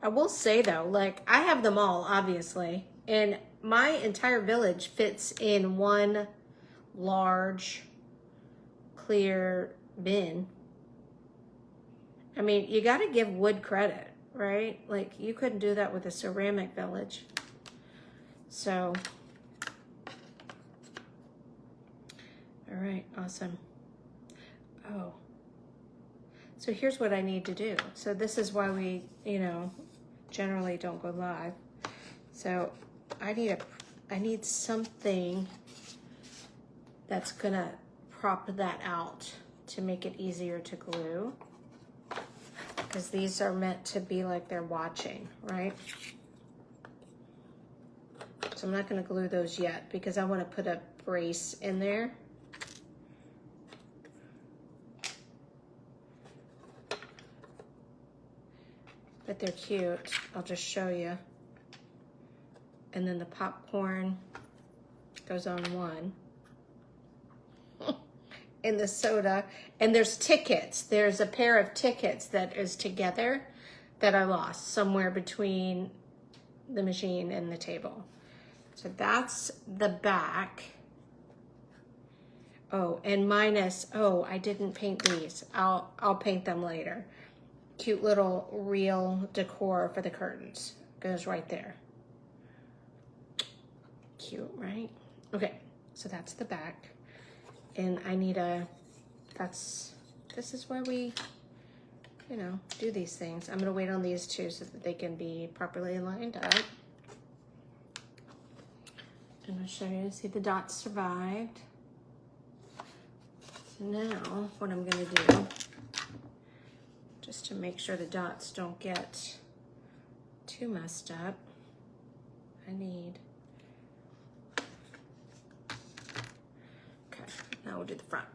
I will say though, like, I have them all, obviously, and my entire village fits in one large, clear bin. I mean, you got to give wood credit, right? Like, you couldn't do that with a ceramic village. So, all right, awesome. Oh, so here's what I need to do. So this is why we, you know, generally don't go live. So I need something that's gonna prop that out to make it easier to glue. Because these are meant to be like they're watching, right? So I'm not going to glue those yet because I want to put a brace in there. But they're cute. I'll just show you. And then the popcorn goes on one. And the soda, and there's tickets. There's a pair of tickets that is together that I lost somewhere between the machine and the table. So that's the back. Oh, and minus, oh, I didn't paint these. I'll paint them later. Cute little real decor for the curtains. Goes right there. Cute, right? Okay, so that's the back. And I need this is where we you know, do these things. I'm gonna wait on these two so that they can be properly lined up. And I'll show you, see the dots survived. So now what I'm gonna do, just to make sure the dots don't get too messed up, I need, okay, now we'll do the front.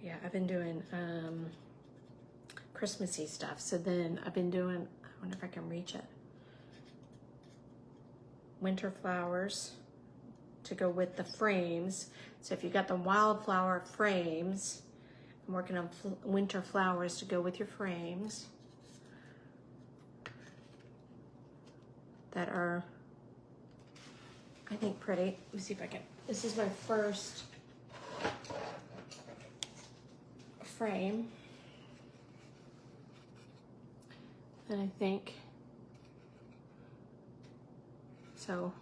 Yeah, I've been doing Christmassy stuff. So then I've been doing, I wonder if I can reach it, winter flowers to go with the frames. So if you got the wildflower frames, I'm working on winter flowers to go with your frames that are, I think, pretty. Let me see if I can, this is my first frame, and I think so.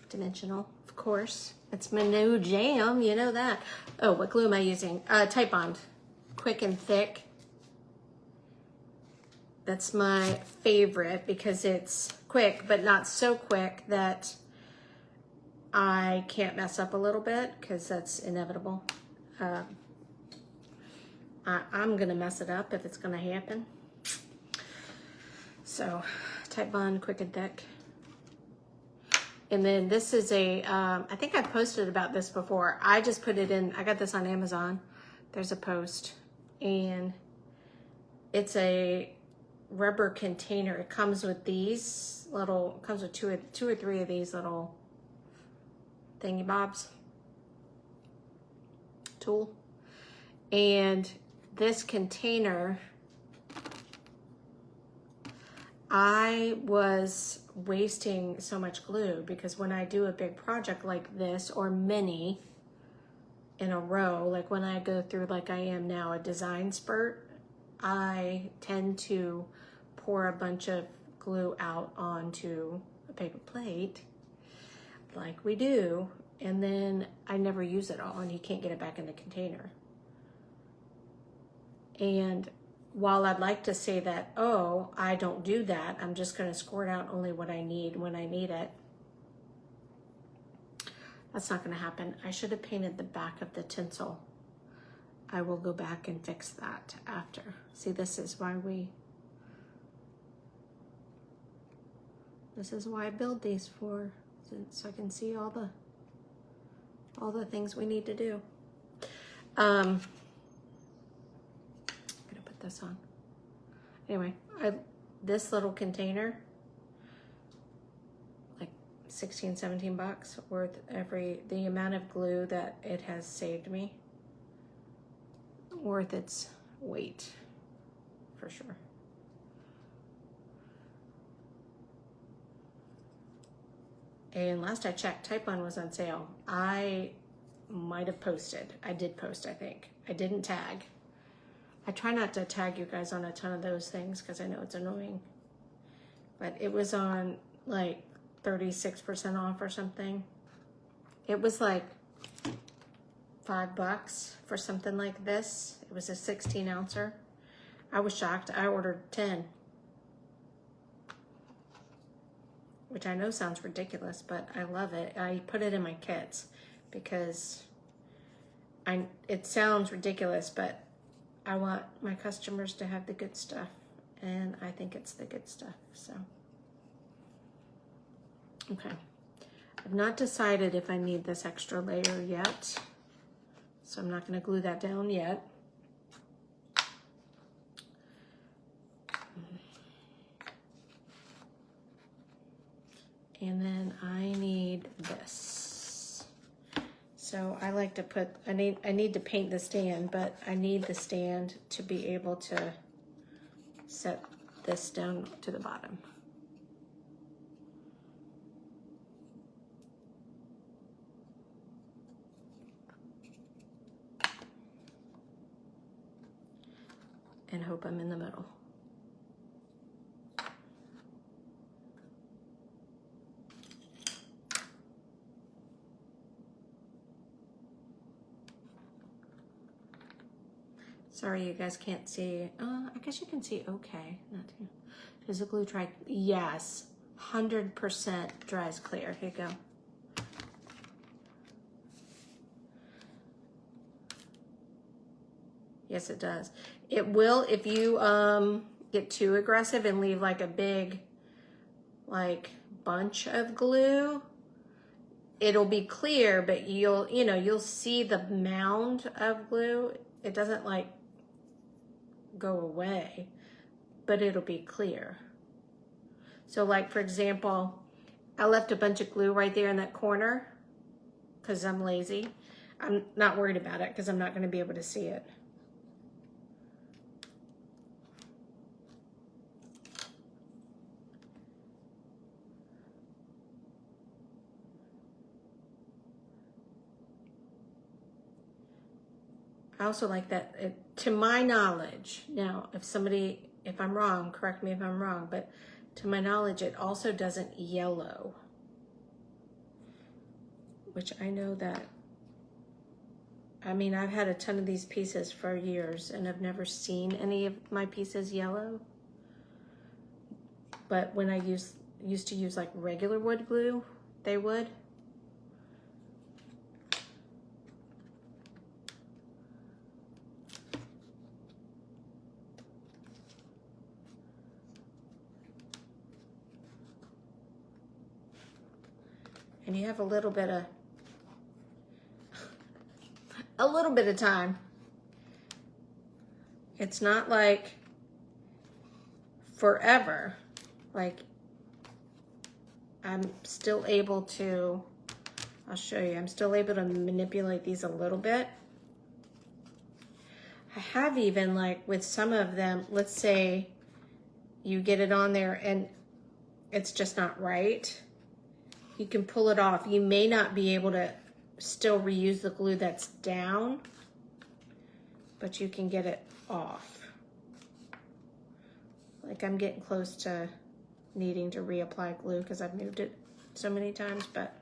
Dimensional, of course. It's my new jam, you know that. Oh, what glue am I using? Type Bond, quick and thick. That's my favorite because it's quick, but not so quick that I can't mess up a little bit, because that's inevitable. I'm gonna mess it up if it's gonna happen. So, Type Bond, quick and thick. And then this is a, I think I posted about this before. I just put it in, I got this on Amazon. There's a post, and it's a rubber container. It comes with these little, comes with two or three of these little thingy bobs tool. And this container, I was wasting so much glue because when I do a big project like this, or many in a row, like when I go through, like I am now, a design spurt, I tend to pour a bunch of glue out onto a paper plate like we do, and then I never use it all, and you can't get it back in the container. And while I'd like to say that, oh, I don't do that, I'm just going to squirt out only what I need when I need it, that's not going to happen. I should have painted the back of the tinsel. I will go back and fix that after. See, this is why I build these for, so I can see all the things we need to do. I'm gonna put this on. Anyway, this little container, like 16, 17 bucks worth the amount of glue that it has saved me, worth its weight for sure. And last I checked, Type Bond was on sale. I might have posted. I did post, I think. I didn't tag. I try not to tag you guys on a ton of those things because I know it's annoying. But it was on like 36% off or something. It was like $5 for something like this. It was a 16 ouncer. I was shocked. I ordered 10. Which I know sounds ridiculous, but I love it. I put it in my kits because it sounds ridiculous, but I want my customers to have the good stuff, and I think it's the good stuff, so. Okay, I've not decided if I need this extra layer yet, so I'm not gonna glue that down yet. And then I need this. So I like to put, I need to paint the stand, but I need the stand to be able to set this down to the bottom. and hope I'm in the middle. Sorry, you guys can't see. I guess you can see okay. Not too. Does the glue dry? Yes, 100% dries clear. Here you go. Yes, it does. It will if you get too aggressive and leave like a big like bunch of glue. It'll be clear, but you'll see the mound of glue. It doesn't like go away, but it'll be clear. So like, for example, I left a bunch of glue right there in that corner because I'm lazy. I'm not worried about it because I'm not going to be able to see it. I also like that, to my knowledge, now if I'm wrong, correct me if I'm wrong, but to my knowledge, it also doesn't yellow, which I know that, I mean, I've had a ton of these pieces for years and I've never seen any of my pieces yellow. But when I used to use like regular wood glue, they would. And you have a little bit of time. It's not like forever. Like, I'm still able to, I'll show you, I'm still able to manipulate these a little bit. I have even, like, with some of them, let's say you get it on there and it's just not right. You can pull it off. You may not be able to still reuse the glue that's down, but you can get it off. Like, I'm getting close to needing to reapply glue because I've moved it so many times, but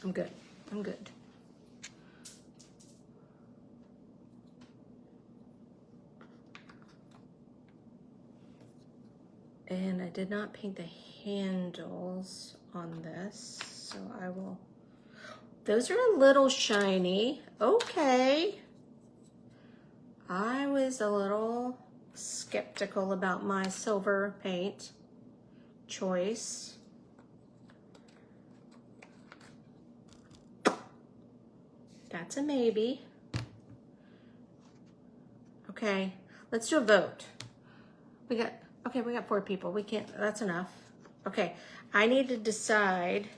I'm good. I'm good. And I did not paint the handles on this, so I will. Those are a little shiny. Okay. I was a little skeptical about my silver paint choice. That's a maybe. Okay, let's do a vote. We got 4 people. We can't, that's enough. Okay, I need to decide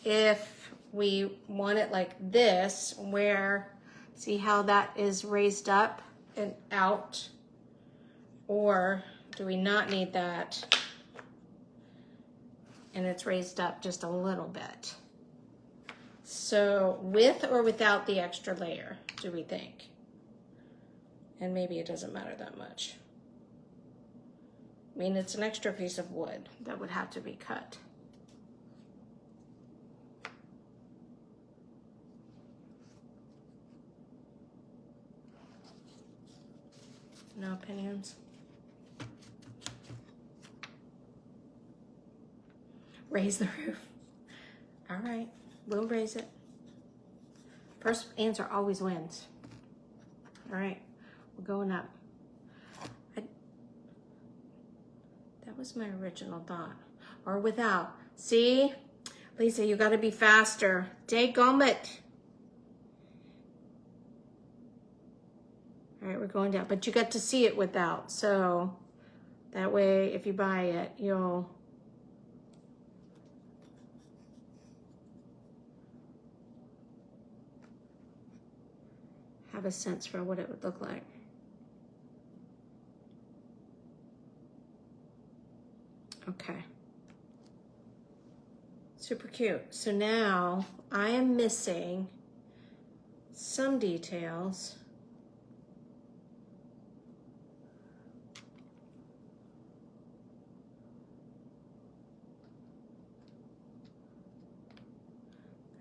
if we want it like this, where, see how that is raised up and out, or do we not need that and it's raised up just a little bit? So with or without the extra layer, do we think? And maybe it doesn't matter that much. I mean, it's an extra piece of wood that would have to be cut. No opinions? Raise the roof. All right, we'll raise it. First answer always wins. All right, we're going up. That was my original thought. Or without. See? Lisa, you got to be faster. Dadgummit. All right, we're going down. But you got to see it without. So that way, if you buy it, you'll have a sense for what it would look like. Okay. Super cute. So now I am missing some details.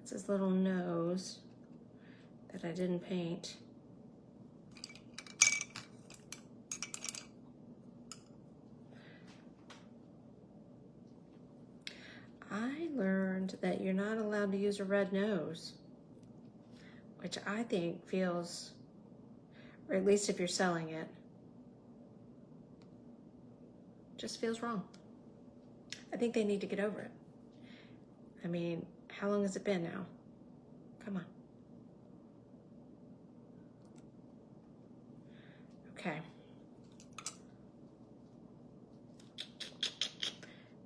That's his little nose that I didn't paint. I learned that you're not allowed to use a red nose, which I think feels, or at least if you're selling it, just feels wrong. I think they need to get over it. I mean, how long has it been now? Come on. Okay.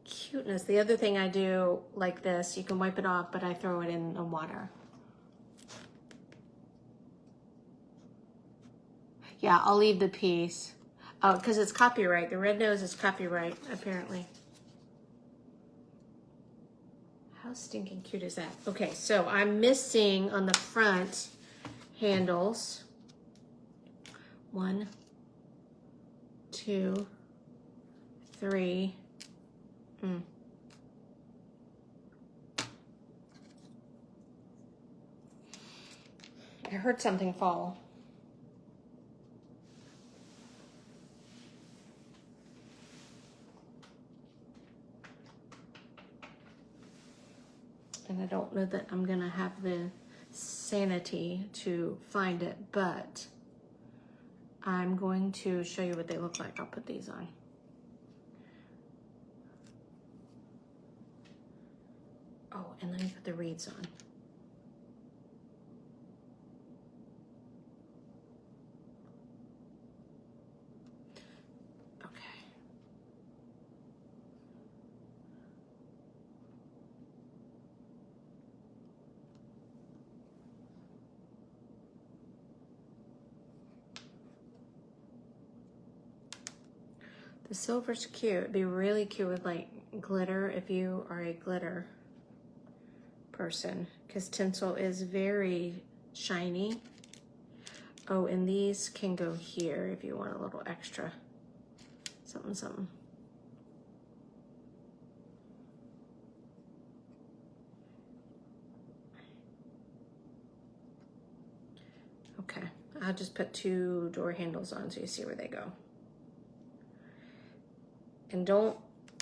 Cuteness. The other thing I do like this, you can wipe it off, but I throw it in the water. Yeah, I'll leave the piece. Oh, because it's copyright. The red nose is copyright, apparently. How stinking cute is that? Okay, so I'm missing on the front handles. 1, 2, 3. I heard something fall. And I don't know that I'm gonna have the sanity to find it, but I'm going to show you what they look like. I'll put these on. Oh, and let me put the reeds on. The silver's cute. It'd be really cute with like glitter if you are a glitter person, because tinsel is very shiny. Oh, and these can go here if you want a little extra something, something. Okay, I'll just put 2 door handles on so you see where they go. And don't,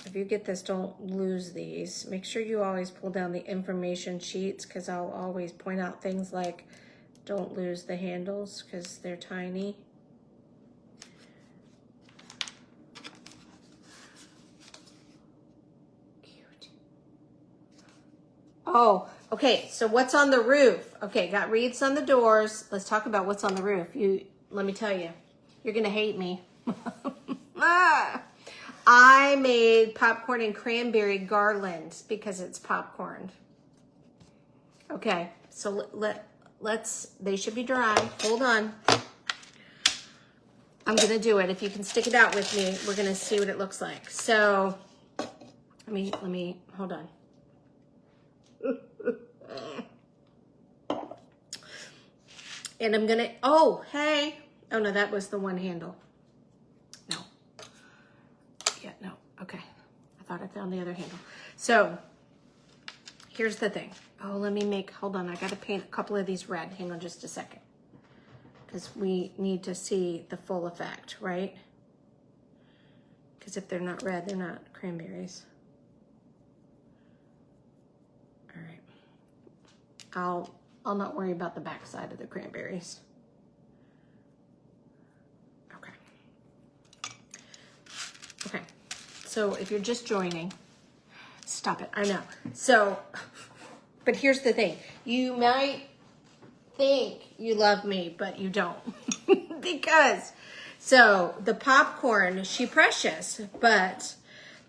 if you get this, don't lose these. Make sure you always pull down the information sheets, because I'll always point out things like don't lose the handles because they're tiny. Cute. Oh, okay, so what's on the roof? Okay, got reeds on the doors. Let's talk about what's on the roof. Let me tell you, you're gonna hate me. I made popcorn and cranberry garland because it's popcorn. Okay, so they should be dry. Hold on. I'm gonna do it. If you can stick it out with me, we're gonna see what it looks like. So, let me, hold on. And I'm gonna, oh, hey. Oh no, that was the one handle. No. Yeah, no, okay. I thought I found the other handle. So, here's the thing. Oh, hold on, I gotta paint a couple of these red. Hang on just a second. Because we need to see the full effect, right? Because if they're not red, they're not cranberries. All right. I'll not worry about the back side of the cranberries. Okay. Okay. So if you're just joining, stop it. I know. So, but here's the thing. You might think you love me, but you don't. Because, so the popcorn, she precious, but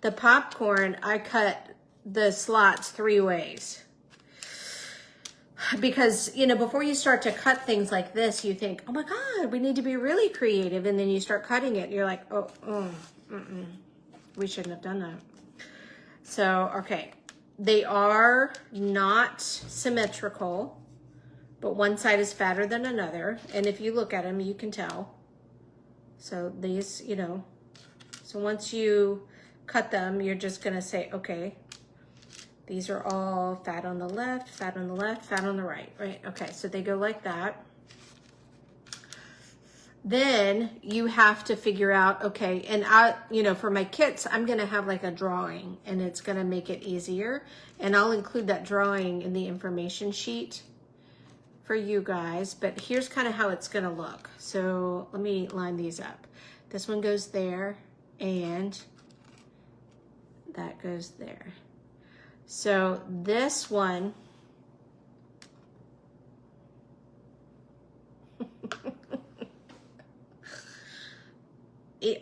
the popcorn, I cut the slots 3 ways. Because, you know, before you start to cut things like this, you think, oh my God, we need to be really creative. And then you start cutting it and you're like, we shouldn't have done that. So, okay, they are not symmetrical, but one side is fatter than another. And if you look at them, you can tell. So these, you know, so once you cut them, you're just gonna say, okay, These are all fat on the left, fat on the left, fat on the right, right? Okay, so they go like that. Then you have to figure out, okay, and for my kits, I'm gonna have like a drawing and it's gonna make it easier. And I'll include that drawing in the information sheet for you guys, but here's kind of how it's gonna look. So let me line these up. This one goes there and that goes there. So this one,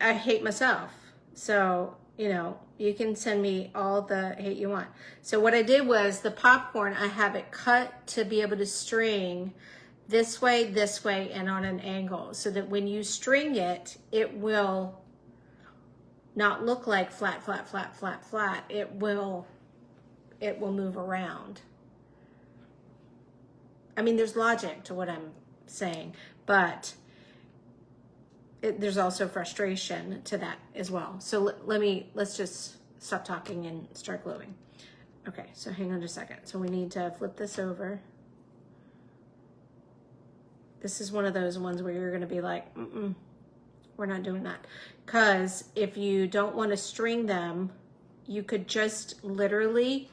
I hate myself. So, you can send me all the hate you want. So what I did was the popcorn, I have it cut to be able to string this way, and on an angle so that when you string it, it will not look like flat, flat, flat, flat, flat. It will move around. I mean, there's logic to what I'm saying, but there's also frustration to that as well. So let's just stop talking and start gluing. Okay, so hang on just a second. So we need to flip this over. This is one of those ones where you're gonna be like, we're not doing that. Because if you don't wanna string them, you could just literally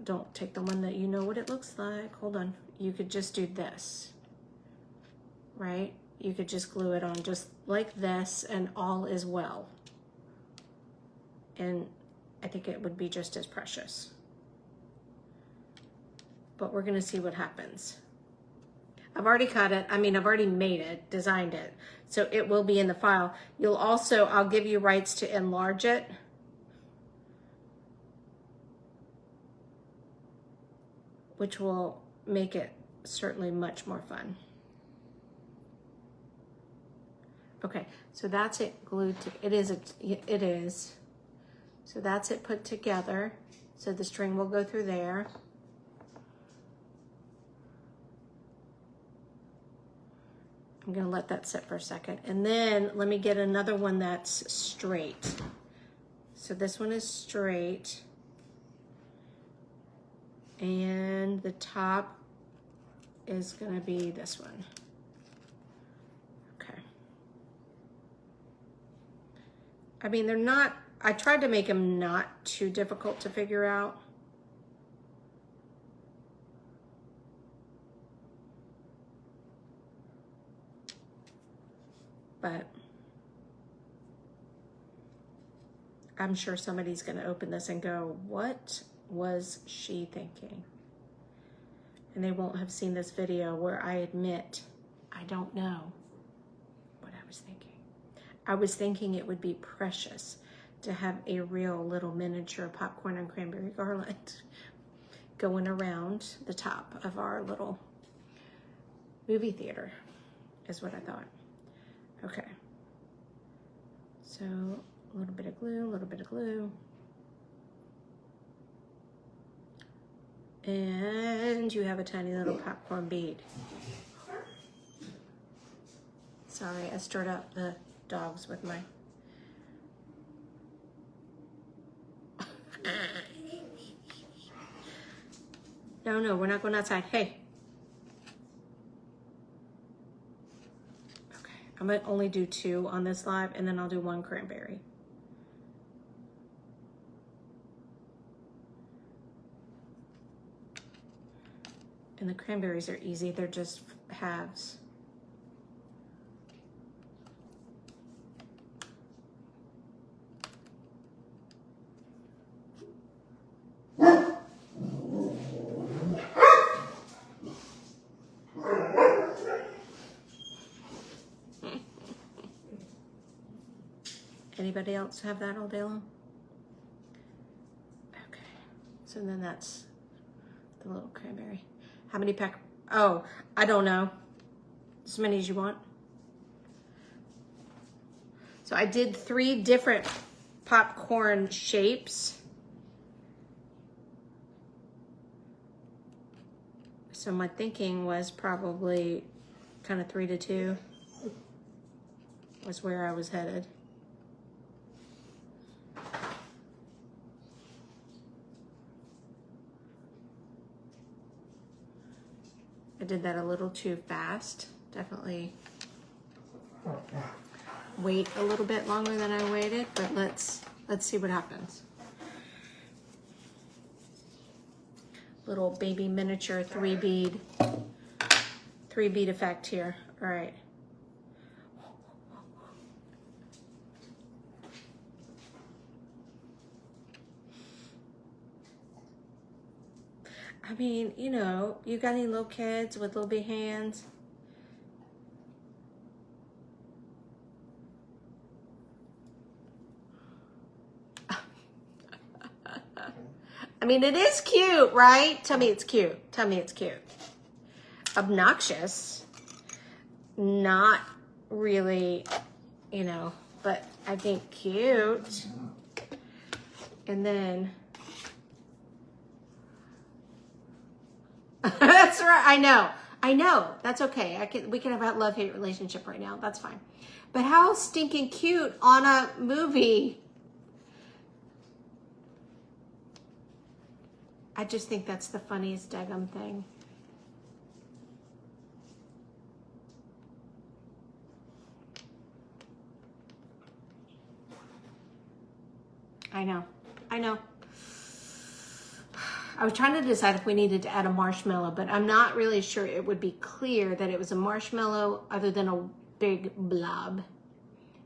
don't take the one that you know what it looks like. Hold on. You could just do this, right? You could just glue it on just like this and all is well. And I think it would be just as precious. But we're gonna see what happens. I've already cut it. I've already made it, designed it. So it will be in the file. I'll give you rights to enlarge it. Which will make it certainly much more fun. Okay, so that's it glued to, it is. So that's it put together. So the string will go through there. I'm gonna let that sit for a second. And then let me get another one that's straight. So this one is straight. And the top is gonna be this one. They're not, I tried to make them not too difficult to figure out. But I'm sure somebody's gonna open this and go, what was she thinking? And they won't have seen this video where I admit, I don't know what I was thinking. I was thinking it would be precious to have a real little miniature popcorn and cranberry garland going around the top of our little movie theater, is what I thought. Okay. So a little bit of glue, a little bit of glue. And you have a tiny little popcorn bead. Sorry, I stirred up the dogs with my no, we're not going outside. Hey. Okay, I'm gonna only do 2 on this live and then I'll do 1 cranberry. And the cranberries are easy, they're just halves. Anybody else have that all day long? Okay, so then that's the little cranberry. How many pack? Oh, I don't know. As many as you want. So I did 3 different popcorn shapes. So my thinking was probably kind of 3 to 2 was where I was headed. I did that a little too fast. Definitely wait a little bit longer than I waited, but let's see what happens. Little baby miniature 3-bead effect here. All right. I mean, you know, you got any little kids with little big hands? I mean, it is cute, right? Tell me it's cute. Tell me it's cute. Obnoxious. Not really, you know, but I think cute. And then... That's right. I know. That's okay. We can have a love-hate relationship right now. That's fine. But how stinking cute on a movie. I just think that's the funniest daggum thing. I know. I was trying to decide if we needed to add a marshmallow, but I'm not really sure it would be clear that it was a marshmallow other than a big blob.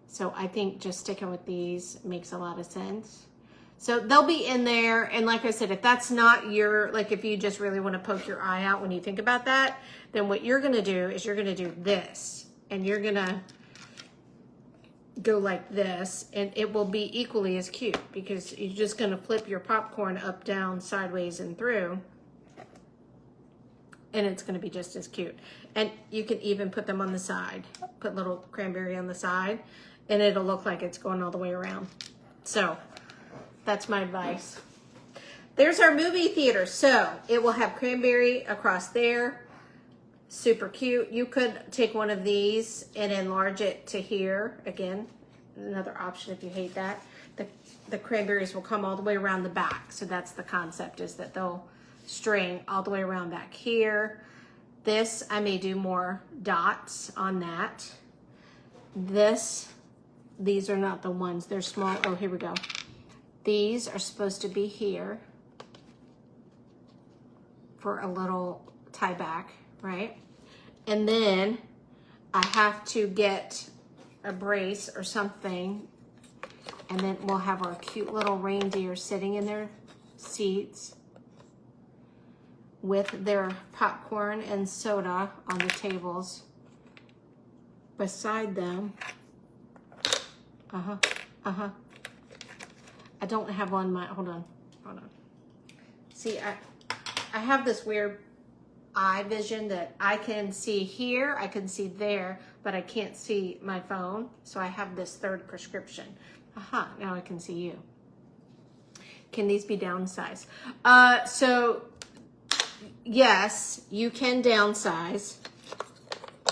So I think just sticking with these makes a lot of sense. So they'll be in there. And like I said, if that's not your, like if you just really want to poke your eye out when you think about that, then what you're going to do is you're going to do this. And you're going to go like this, and it will be equally as cute because you're just going to flip your popcorn up, down, sideways, and through, and it's going to be just as cute. And you can even put them on the side, put little cranberry on the side, and it'll look like it's going all the way around. So that's my advice. There's our movie theater. So it will have cranberry across there. Super cute. You could take one of these and enlarge it to here. Again, another option if you hate that. The cranberries will come all the way around the back. So that's the concept, is that they'll string all the way around back here. This, I may do more dots on that. These are not the ones. They're small. Oh, here we go. These are supposed to be here for a little tie back. Right? And then I have to get a brace or something, and then we'll have our cute little reindeer sitting in their seats with their popcorn and soda on the tables beside them. I don't have on my, hold on. See, I have this weird eye vision that I can see here, I can see there, but I can't see my phone. So I have this third prescription. Now I can see you. Can these be downsized? So yes, you can downsize.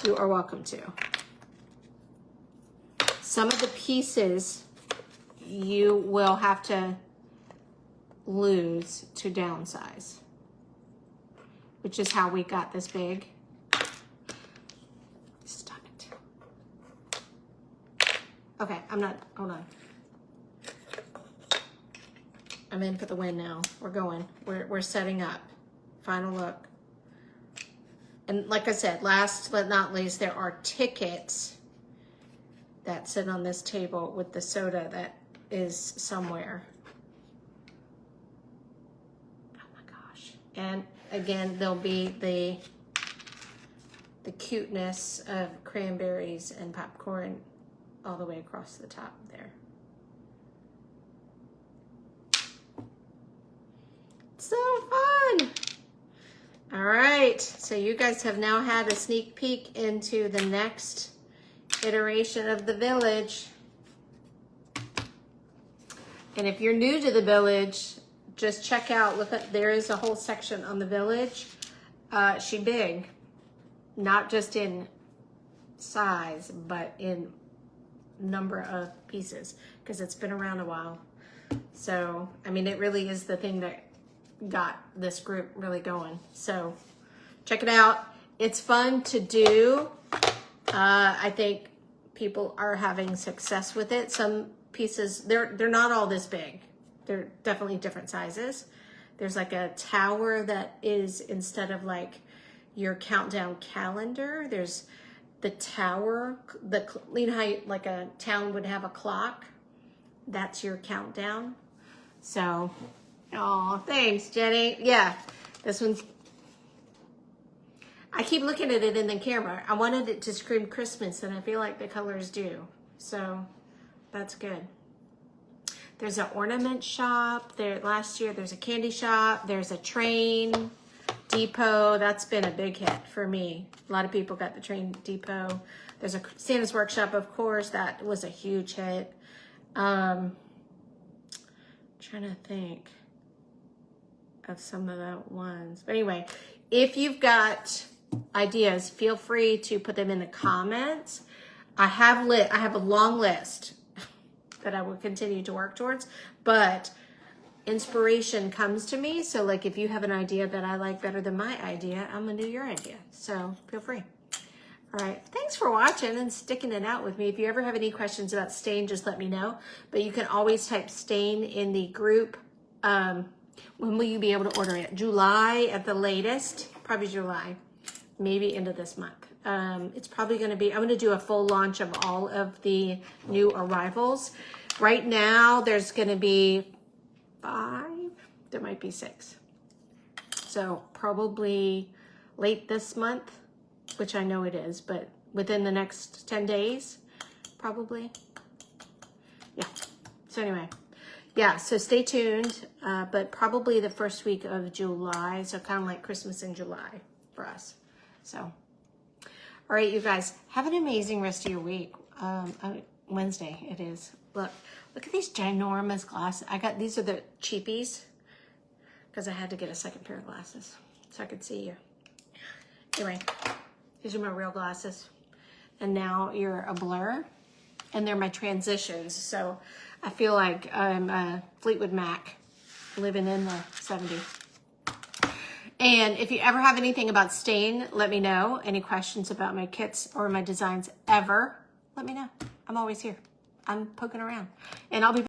You are welcome to. Some of the pieces you will have to lose to downsize, which is how we got this big. Stop it. Okay, hold on. I'm in for the win now. We're going. We're setting up. Final look. And like I said, last but not least, there are tickets that sit on this table with the soda that is somewhere. Oh my gosh. And again, there'll be the cuteness of cranberries and popcorn all the way across the top there. So fun. All right, so you guys have now had a sneak peek into the next iteration of the village. And if you're new to the village, just check out, look at, there is a whole section on the village. She big, not just in size, but in number of pieces, because it's been around a while. So, I mean, it really is the thing that got this group really going. So check it out. it's fun to do. I think people are having success with it. Some pieces, they're not all this big. They're definitely different sizes. There's like a tower that is, instead of like your countdown calendar, there's the tower, you know how like a town would have a clock? That's your countdown. So, oh, thanks, Jenny. Yeah, this one's, I keep looking at it in the camera. I wanted it to scream Christmas, and I feel like the colors do. So, that's good. There's an ornament shop. There last year, there's a candy shop. There's a train depot. That's been a big hit for me. A lot of people got the train depot. There's a Santa's Workshop, of course. That was a huge hit. Trying to think of some of the ones. But anyway, if you've got ideas, feel free to put them in the comments. I have a long list that I will continue to work towards, but inspiration comes to me. So like if you have an idea that I like better than my idea, I'm gonna do your idea. So feel free. All right, thanks for watching and sticking it out with me. If you ever have any questions about stain, just let me know. But you can always type stain in the group. When will you be able to order it? July at the latest, probably July, maybe end of this month. It's probably gonna be, I'm gonna do a full launch of all of the new arrivals. Right now, there's gonna be 5, there might be 6. So probably late this month, which I know it is, but within the next 10 days, probably. Yeah, so anyway, yeah, so stay tuned, but probably the first week of July, so kind of like Christmas in July for us, so. All right, you guys, have an amazing rest of your week. Wednesday it is. Look at these ginormous glasses. These are the cheapies, because I had to get a second pair of glasses so I could see you. Anyway. These are my real glasses. And now you're a blur. And they're my transitions. So I feel like I'm a Fleetwood Mac living in the 70s. And if you ever have anything about stain, let me know. Any questions about my kits or my designs ever, let me know. I'm always here. I'm poking around. And I'll be